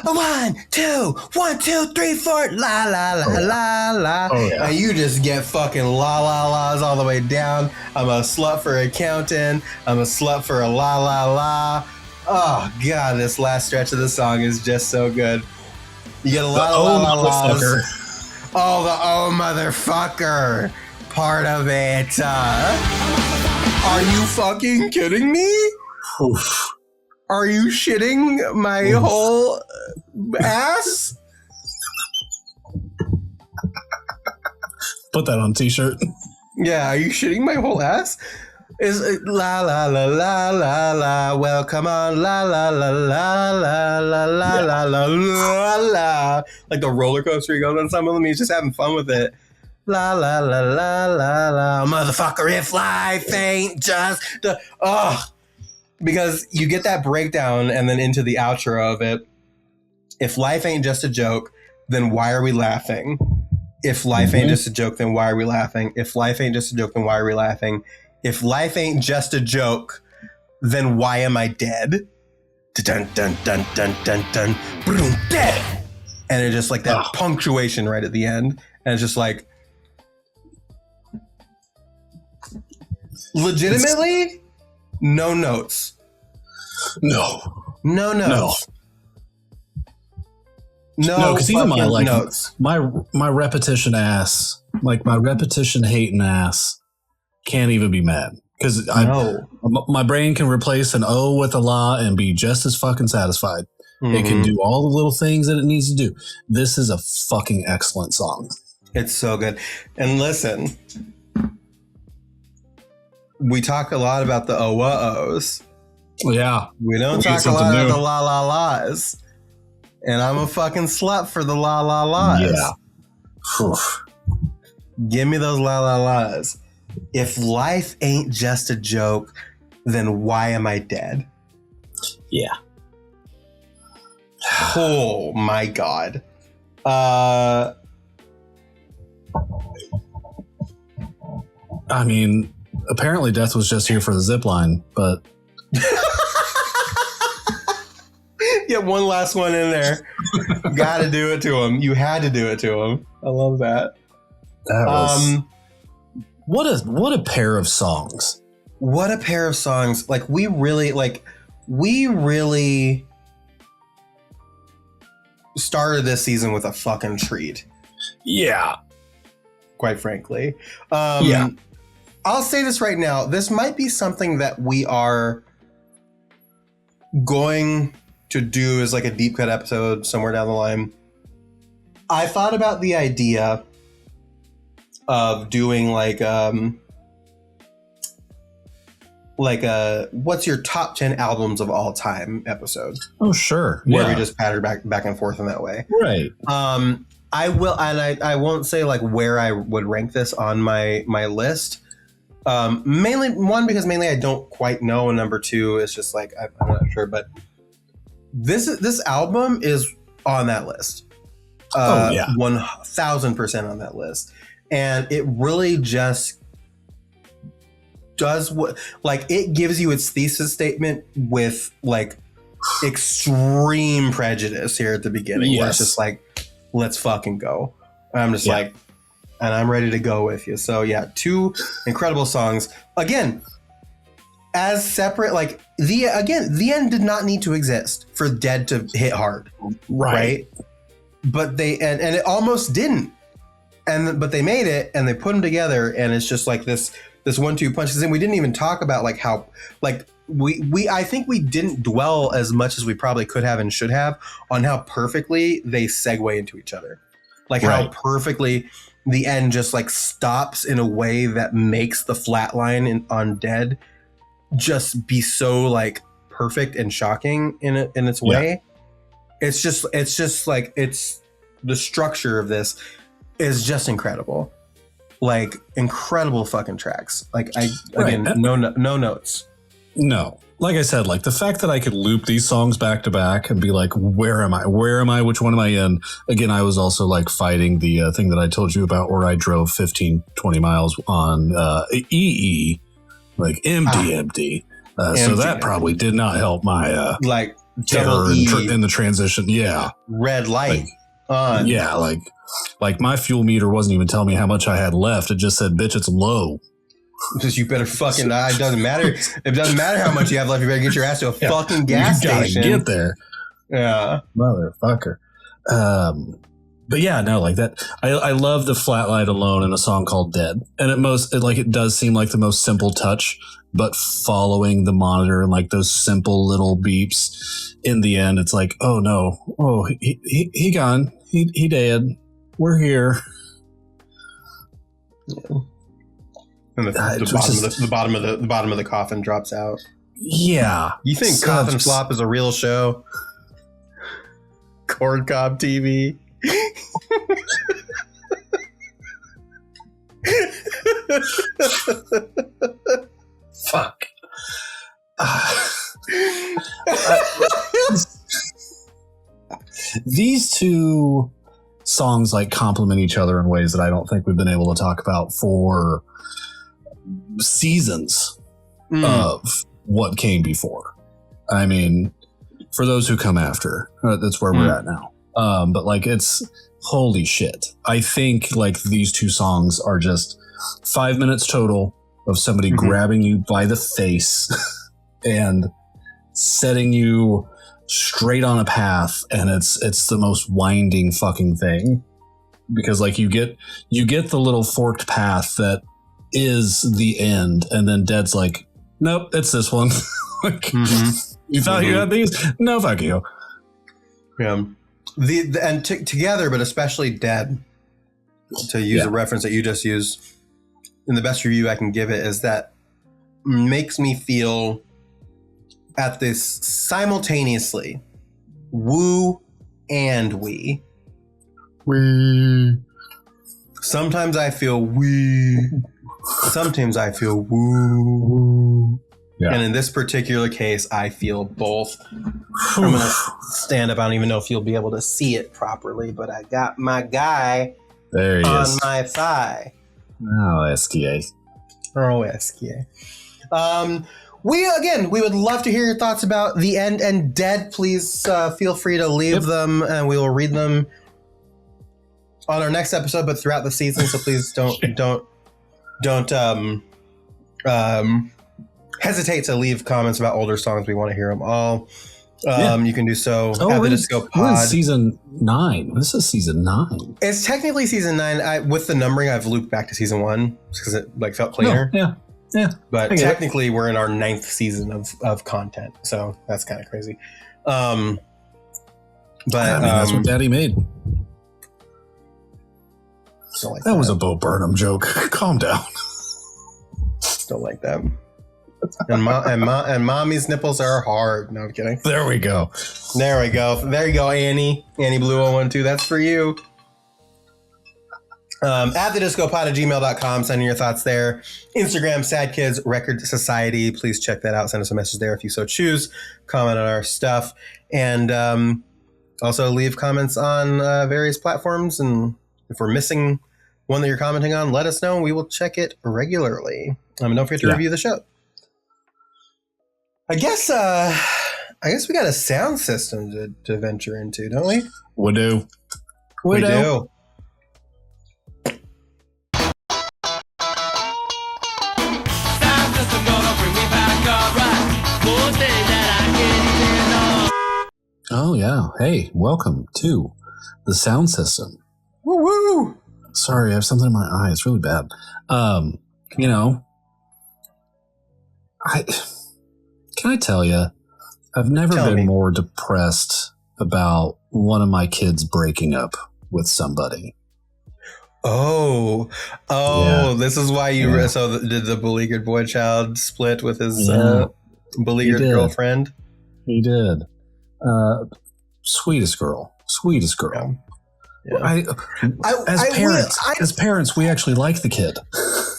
1, 2, 1, 2, 3, 4, la la la la la. Oh, yeah. And you just get fucking la la la's all the way down. I'm a slut for a count in. I'm a slut for a la la la. Oh god, this last stretch of the song is just so good. You get a lot of la la la's. Oh, the motherfucker part of it. Are you fucking kidding me? Oof. Are you shitting my whole ass? Put that on a t-shirt. Yeah, are you shitting my whole ass? Is la la la la la la. Well, come on, la la la la la la la la la la la. Like the roller coaster he goes on. Some of them, he's just having fun with it. La la la la la la. Motherfucker, if life ain't just the because you get that breakdown and then into the outro of it. If life ain't just a joke, then why are we laughing? If life ain't just a joke, then why are we laughing? If life ain't just a joke, then why are we laughing? If life ain't just a joke, then why am I dead? Dun dun dun dun dun dun. Boom, dead. And it's just like that punctuation right at the end. And it's just like, legitimately, no notes. No notes. No, because even my notes. my repetition ass, like my repetition hating ass, can't even be mad because my brain can replace an O with a la and be just as fucking satisfied. Mm-hmm. It can do all the little things that it needs to do. This is a fucking excellent song. It's so good. And listen, we talk a lot about the oh-uh-ohs. Yeah. We don't talk a lot about the la la la's. And I'm a fucking slut for the la la la's. Yeah. Give me those la la la's. If life ain't just a joke, then why am I dead? Yeah. Oh my god. I mean, apparently Death was just here for the zip line, but get one last one in there. Gotta do it to him. You had to do it to him. I love that. That was what a pair of songs. What a pair of songs. Like we really started this season with a fucking treat. Yeah. Quite frankly. Yeah. I'll say this right now. This might be something that we are going to do as like a deep cut episode somewhere down the line. I thought about the idea of doing like a what's your top 10 albums of all time episode. Oh, sure. Where we just patter back and forth in that way. Right. I will, and I won't say like where I would rank this on my list. Mainly because mainly I don't quite know, and number two is just like I'm not sure, but this album is on that list. 1,000% on that list, and it really just does what, like, it gives you its thesis statement with like extreme prejudice here at the beginning. Yes. Where it's just like, let's fucking go. And I'm just like, and I'm ready to go with you. So yeah, two incredible songs. Again, as separate, like the end did not need to exist for Dead to hit hard. Right? But they, and it almost didn't. But they made it and they put them together, and it's just like this 1-2 punches. And we didn't even talk about like how, like, I think we didn't dwell as much as we probably could have and should have on how perfectly they segue into each other. Like how perfectly the end just like stops in a way that makes the flat line on Dead just be so like perfect and shocking in its way. It's just like it's the structure of this is just incredible. Like incredible fucking tracks. Like no notes. No. Like I said, like the fact that I could loop these songs back to back and be like, where am I? Where am I? Which one am I in? Again, I was also like fighting the thing that I told you about where I drove 15, 20 miles on EE, like empty. So that probably did not help my like terror in the transition. Yeah. Red light on. Yeah. Like my fuel meter wasn't even telling me how much I had left. It just said, bitch, it's low. Just you better fucking die. It doesn't matter. It doesn't matter how much you have left. You better get your ass to a fucking gas station. Get there. Yeah. Motherfucker. But yeah, no, like that. I love the flat light alone in a song called Dead. And it does seem like the most simple touch, but following the monitor and like those simple little beeps in the end, it's like, oh no. Oh, he gone. He dead. We're here. Yeah. And the bottom of the coffin drops out. Yeah. You think Coffin Flop is a real show? Corn Cob TV. Fuck. These two songs like complement each other in ways that I don't think we've been able to talk about for seasons of what came before. I mean, for those who come after, that's where we're at now. But like, it's holy shit. I think like these two songs are just 5 minutes total of somebody grabbing you by the face and setting you straight on a path. And it's the most winding fucking thing, because like you get the little forked path that is the end, and then Dead's like, nope, it's this one. Like, you thought you had these? No, fuck you. Yeah. Together, but especially Dead, to use a reference that you just used, and the best review I can give it is that makes me feel at this simultaneously woo and we. Sometimes I feel wee. Sometimes I feel woo. Yeah. And in this particular case, I feel both. I'm going to stand up. I don't even know if you'll be able to see it properly, but I got my guy on my thigh. Oh, SKA. Oh, SKA. We would love to hear your thoughts about the end and Dead. Please feel free to leave them, and we will read them on our next episode, but throughout the season. So please don't hesitate to leave comments about older songs. We want to hear them all. You can do so at the Disco Pod. We're in season 9. This is season 9. It's technically season 9. With the numbering, I've looped back to season 1 because it like felt cleaner. No, yeah. But technically, we're in our 9th season of content, so that's kind of crazy. But that's what Daddy made. Like that was a Bo Burnham joke. Calm down. Don't like that. And mommy's nipples are hard. No, I'm kidding. There we go. There you go, Annie Blue 012. That's for you. At the discopod@gmail.com. Send in your thoughts there. Instagram, Sad Kids Record Society. Please check that out. Send us a message there if you so choose. Comment on our stuff. And also leave comments on various platforms. And if we're missing one that you're commenting on, let us know. We will check it regularly. And don't forget to review the show. I guess we got a sound system to venture into, don't we? We do. We do. Oh yeah. Hey, welcome to the sound system. Woo woo. Sorry, I have something in my eye. It's really bad. Can I tell you, I've never been more depressed about one of my kids breaking up with somebody. Oh, this is why you did the beleaguered boy child split with his beleaguered girlfriend? He did. Sweetest girl. Yeah. As parents, we actually like the kid.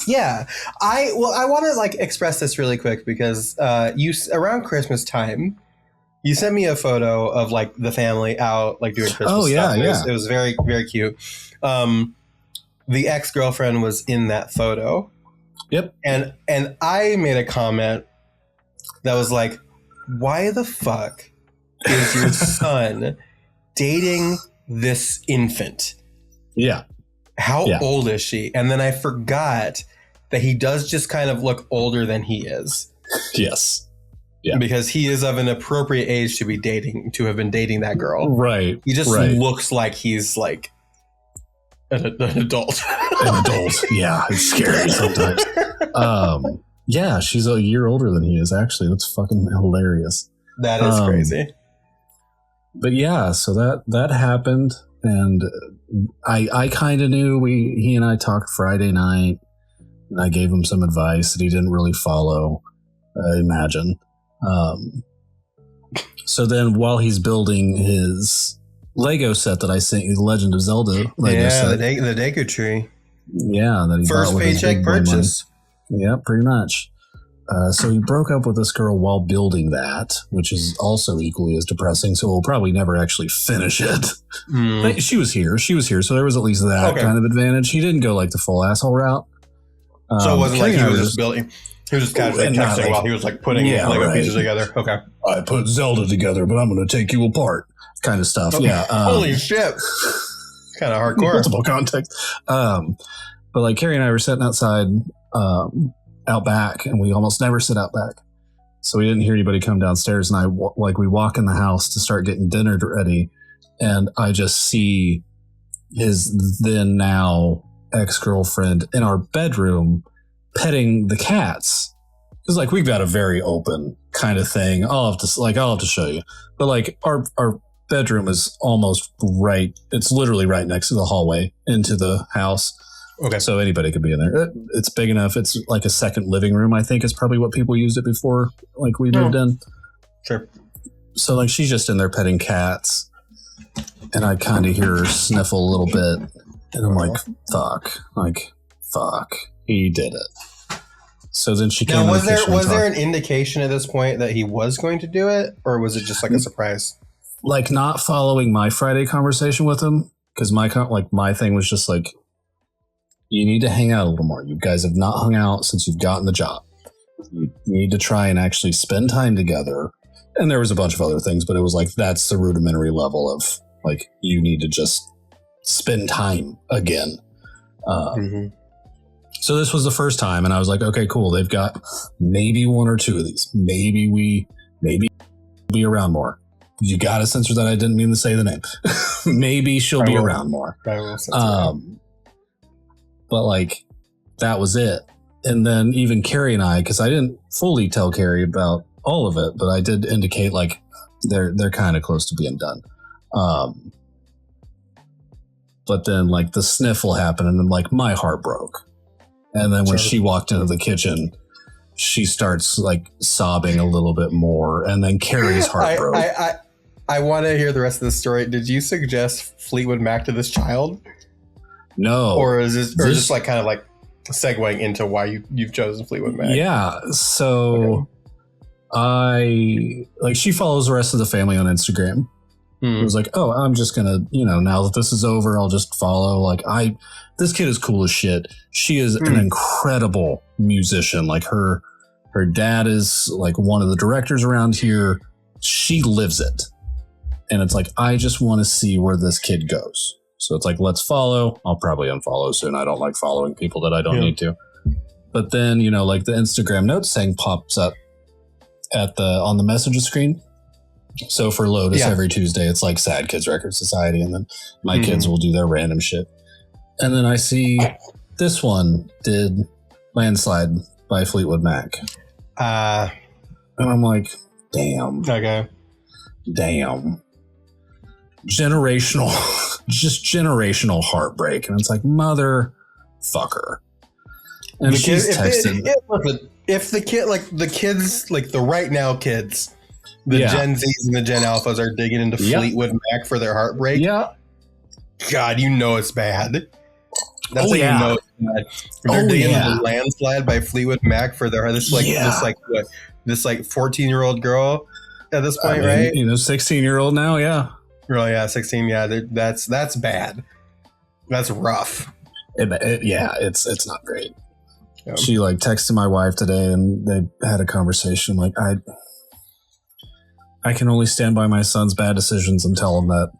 Yeah. I want to like express this really quick because you around Christmas time, you sent me a photo of like the family out like doing Christmas stuff. It was very, very cute. The ex-girlfriend was in that photo. Yep. And I made a comment that was like, why the fuck is your son dating this infant? Yeah. How old is she? And then I forgot that he does just kind of look older than he is. Yes. Yeah. Because he is of an appropriate age to have been dating that girl. Right. He just looks like he's like an adult. An adult. Yeah. It's scary sometimes. Yeah. She's a year older than he is, actually. That's fucking hilarious. That is crazy. But yeah, so that happened. And I kind of knew he and I talked Friday night, and I gave him some advice that he didn't really follow, I imagine. So then while he's building his Lego set that I sent you, the Legend of Zelda Lego set. the Deku tree. Yeah. That he first paycheck purchase. Yeah, pretty much. So he broke up with this girl while building that, which is also equally as depressing. So we'll probably never actually finish it. But she was here. So there was at least that kind of advantage. He didn't go like the full asshole route. So it wasn't like he was just building. He was just kind of like texting while he was like putting Lego pieces together. Okay. I put Zelda together, but I'm going to take you apart. Kind of stuff. Okay. Yeah. Holy shit. Kind of hardcore. Multiple context. But like Carrie and I were sitting outside, out back, and we almost never sit out back, so we didn't hear anybody come downstairs. And we walk in the house to start getting dinner ready, and I just see his then now ex-girlfriend in our bedroom petting the cats. Because like we've got a very open kind of thing. I'll have to show you, but like our bedroom is almost right. It's literally right next to the hallway into the house. Okay. So anybody could be in there. It's big enough. It's like a second living room, I think is probably what people used it before, like we moved in. Sure. So like she's just in there petting cats, and I kind of hear her sniffle a little bit, and I'm like, fuck, he did it. So then she came. Now, was there an indication at this point that he was going to do it, or was it just like a surprise? Like not following my Friday conversation with him, because my thing was just like, you need to hang out a little more. You guys have not hung out since you've gotten the job. You need to try and actually spend time together. And there was a bunch of other things, but it was like, that's the rudimentary level of like, you need to just spend time again. So this was the first time, and I was like, okay, cool. They've got maybe one or two of these. Maybe be around more. You got to censor that. I didn't mean to say the name. Maybe she'll be around more. But like, that was it. And then even Carrie and I, because I didn't fully tell Carrie about all of it, but I did indicate like they're kind of close to being done. But then like the sniffle happened, and then like my heart broke. And then when she walked into the kitchen, she starts like sobbing a little bit more, and then Carrie's heart broke. I want to hear the rest of the story. Did you suggest Fleetwood Mac to this child? No. Or is this just like kind of like segueing into why you've chosen Fleetwood Mac? Yeah. So she follows the rest of the family on Instagram. It was like, oh, I'm just going to, now that this is over, I'll just follow. Like this kid is cool as shit. She is an incredible musician. Like her dad is like one of the directors around here. She lives it. And it's like, I just want to see where this kid goes. So it's like, let's follow. I'll probably unfollow soon. I don't like following people that I don't need to. But then, like the Instagram notes thing pops up on the message screen. So for Lotus every Tuesday, it's like Sad Kids Record Society. And then my kids will do their random shit. And then I see this one did Landslide by Fleetwood Mac. And I'm like, damn. Okay. Damn. Generational, just generational heartbreak. And it's like, motherfucker. And the she's texting. If the kid, like the kids, like the right now kids, the Gen Zs and the Gen Alphas are digging into Fleetwood Mac for their heartbreak. Yeah. God, you know it's bad. That's you know it's bad. They're digging into Landslide by Fleetwood Mac for their this 14-year-old girl at this point, right? 16-year-old now, yeah. Really, yeah, 16. Yeah, that's bad. That's rough. It's not great. Yeah. She like texted my wife today, and they had a conversation. Like, I can only stand by my son's bad decisions and tell him that.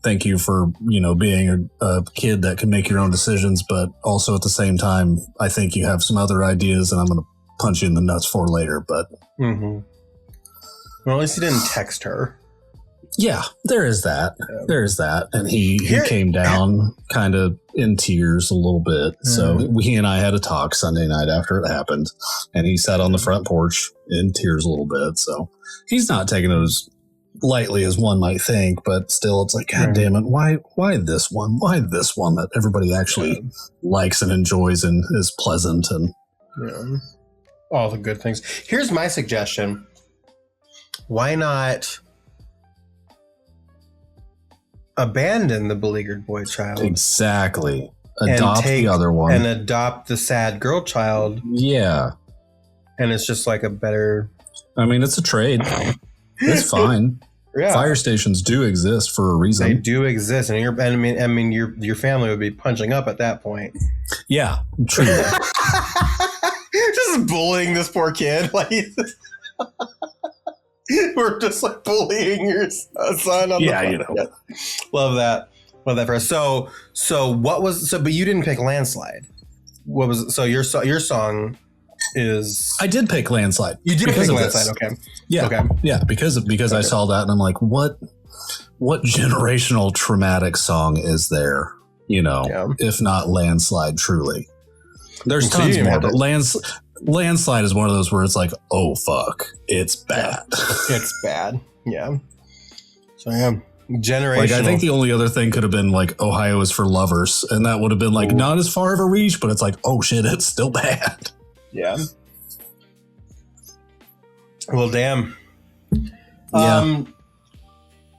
Thank you for being a kid that can make your own decisions, but also at the same time, I think you have some other ideas, and I'm going to punch you in the nuts for later. But well, at least he didn't text her. Yeah, there is that. Yeah. There is that. And he came down kind of in tears a little bit. So he and I had a talk Sunday night after it happened. And he sat on the front porch in tears a little bit. So he's not taking it as lightly as one might think. But still, it's like, God damn it. Why this one? Why this one that everybody actually likes and enjoys and is pleasant? And all the good things. Here's my suggestion. Why not abandon the beleaguered boy child? Exactly. Adopt the other one. And adopt the sad girl child. Yeah. And it's just like a better... I mean, it's a trade. It's fine. Yeah. Fire stations do exist for a reason. They do exist. And your family would be punching up at that point. Yeah, true. Just bullying this poor kid. Like... We're just like bullying your son on the podcast. Love that for us. So but you didn't pick Landslide. What was your song is? I did pick Landslide. You did pick Landslide, okay. Yeah. Okay. Yeah, because I saw that and I'm like, what generational traumatic song is there? If not Landslide truly. There's tons more, but Landslide is one of those where it's like, oh fuck, it's bad. It's bad. Yeah. So generational. Like, I think the only other thing could have been like Ohio is for Lovers, and that would have been like not as far of a reach, but it's like, oh shit, it's still bad. Yeah. Well, damn. Yeah.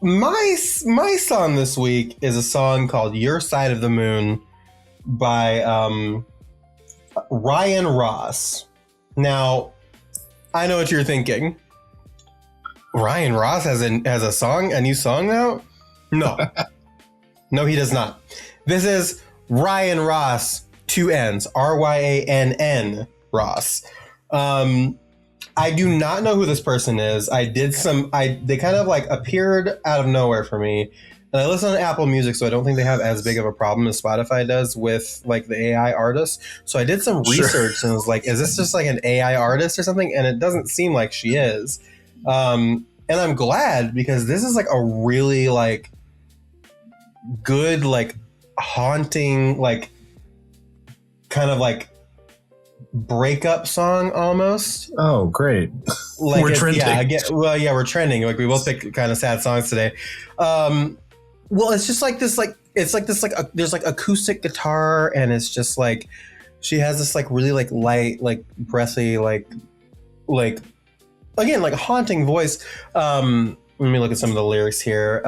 My song this week is a song called "Your Side of the Moon" by Ryan Ross. Now, I know what you're thinking. Ryan Ross has a new song now? No. No, he does not. This is Ryan Ross, 2 N's, Ryann Ross. I do not know who this person is. They kind of like appeared out of nowhere for me. And I listen to Apple Music, so I don't think they have as big of a problem as Spotify does with like the AI artists. So I did some research and was like, is this just like an AI artist or something? And it doesn't seem like she is. And I'm glad, because this is like a really like good, like haunting, like kind of like breakup song almost. Oh, great. Like we're trending. Yeah, we're trending. Like we both picked kind of sad songs today. Well, it's just like this, like it's like this, like there's like acoustic guitar, and it's just like she has this like really like light, like breathy, like again like haunting voice. Let me look at some of the lyrics here.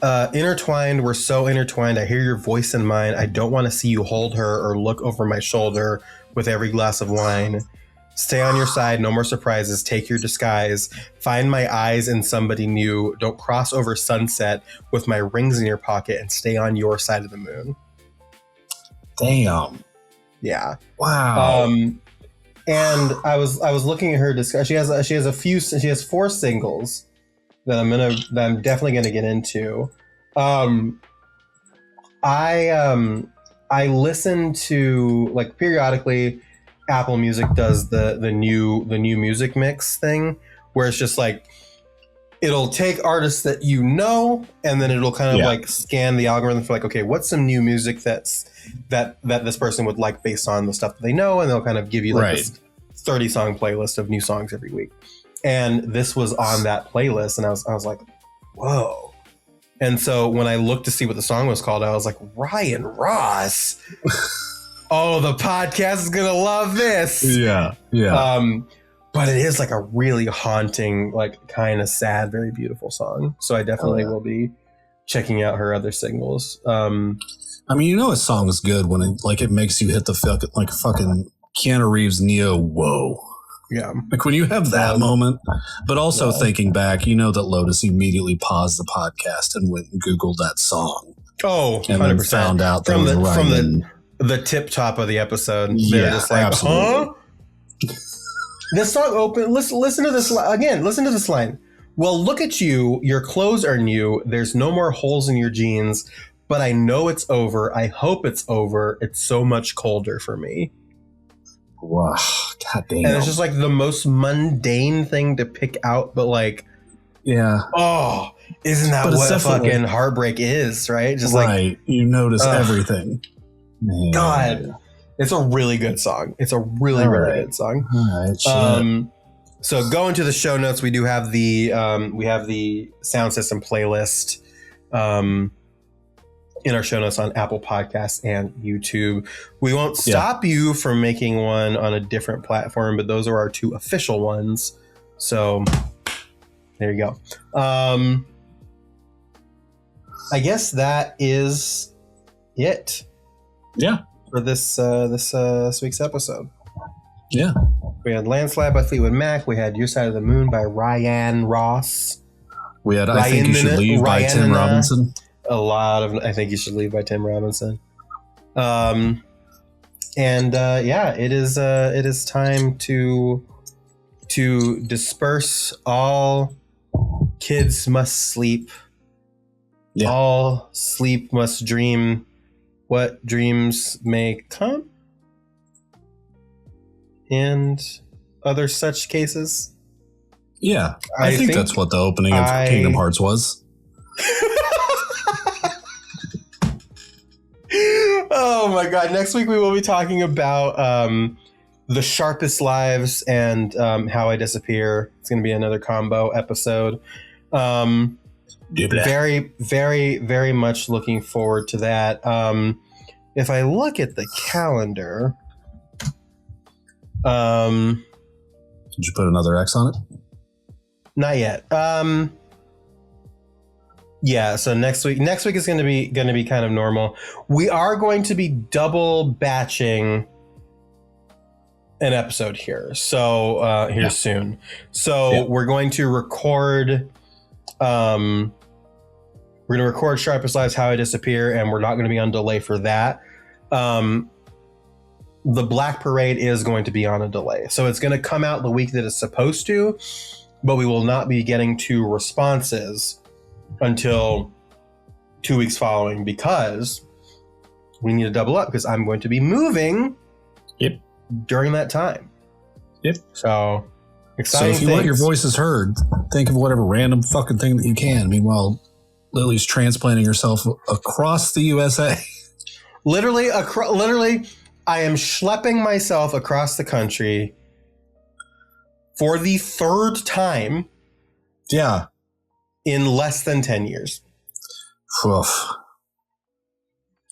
Intertwined, we're so intertwined. I hear your voice in mine. I don't want to see you hold her or look over my shoulder with every glass of wine. Stay on your side, no more surprises, take your disguise. Find my eyes in somebody new. Don't cross over sunset with my rings in your pocket, and stay on your side of the moon. Damn. Yeah. Wow. And I was looking at her discography. She has 4 singles that I'm definitely gonna get into. I listen to, like, periodically Apple Music does the new music mix thing, where it's just like it'll take artists that and then it'll kind of like scan the algorithm for like, okay, what's some new music that this person would like based on the stuff that they know, and they'll kind of give you like this 30-song playlist of new songs every week. And this was on that playlist, and I was like, whoa. And so when I looked to see what the song was called, I was like, Ryan Ross. Oh, the podcast is going to love this. Yeah. But it is like a really haunting, like kind of sad, very beautiful song. So I definitely will be checking out her other singles. I mean, you know, a song is good when it makes you hit the fucking Keanu Reeves Neo. Whoa. Yeah. Like when you have that moment, but also thinking back, you know that Lotus immediately paused the podcast and went and Googled that song. Oh, and 100%. Then found out from the tip top of the episode. They're just like, absolutely. Huh? This song open. Listen to this again. Listen to this line. Well, look at you. Your clothes are new. There's no more holes in your jeans, but I know it's over. I hope it's over. It's so much colder for me. Wow. God damn. And it's just like the most mundane thing to pick out, but like, yeah. Oh, isn't that what fucking heartbreak is, right? Just right. You notice everything. Man. God. It's a really good song. It's a really good song. All right. So go into the show notes. We do have the Soundsystem playlist in our show notes on Apple Podcasts and YouTube. We won't stop you from making one on a different platform, but those are our two official ones. So there you go. I guess that is it. Yeah. For this week's episode. Yeah. We had Landslide by Fleetwood Mac. We had Your Side of the Moon by Ryan Ross. We had I Think You Should Leave by Tim Robinson. I Think You Should Leave by Tim Robinson. It is time to disperse. All kids must sleep. Yeah. All sleep must dream. What dreams may come, and other such cases. Yeah, I think that's what the opening of Kingdom Hearts was. Oh my god! Next week we will be talking about The Sharpest Lives and How I Disappear. It's going to be another combo episode. Very, very, very much looking forward to that. If I look at the calendar, did you put another X on it? Not yet. Yeah. So next week is going to be kind of normal. We are going to be double batching an episode here. So soon. So we're going to record. We're going to record Sharpest Lives, How I Disappear, and we're not going to be on delay for that. The Black Parade is going to be on a delay. So it's going to come out the week that it's supposed to, but we will not be getting to responses until 2 weeks following because we need to double up because I'm going to be moving during that time. Yep. So exciting. So if you want your voices heard, think of whatever random fucking thing that you can. Meanwhile, Lilli's transplanting herself across the USA. Literally, I am schlepping myself across the country for the third time. Yeah. In less than 10 years. Oof.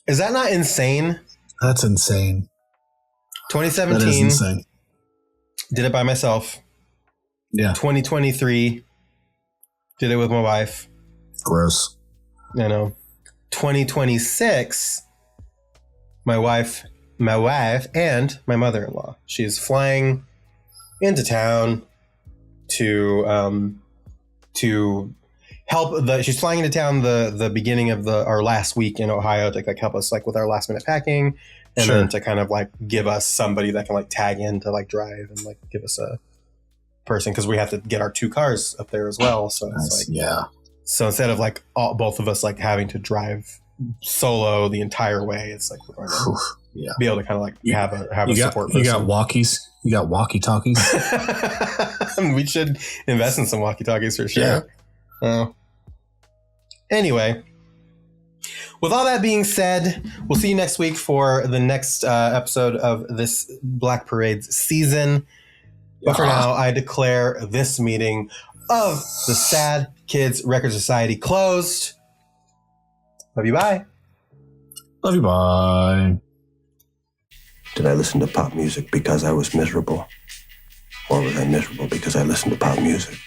Is that not insane? That's insane. 2017. That is insane. Did it by myself. Yeah. 2023. Did it with my wife. Gross. I know. 2026. My wife and my mother-in-law. She's flying into town to help. She's flying into town the beginning of our last week in Ohio to like help us like with our last minute packing, and then to kind of like give us somebody that can like tag in to like drive and like give us a person because we have to get our 2 cars up there as well. So it's like So instead of like both of us like having to drive solo the entire way, it's like we're going to be able to kind of like have a support person. You got walkies. You got walkie-talkies. We should invest in some walkie-talkies for sure. Yeah. Anyway, with all that being said, we'll see you next week for the next episode of this Black Parade's season. But for now, I declare this meeting of the Sad Kids Record Society closed. Love you, bye. Love you, bye. Did I listen to pop music because I was miserable? Or was I miserable because I listened to pop music?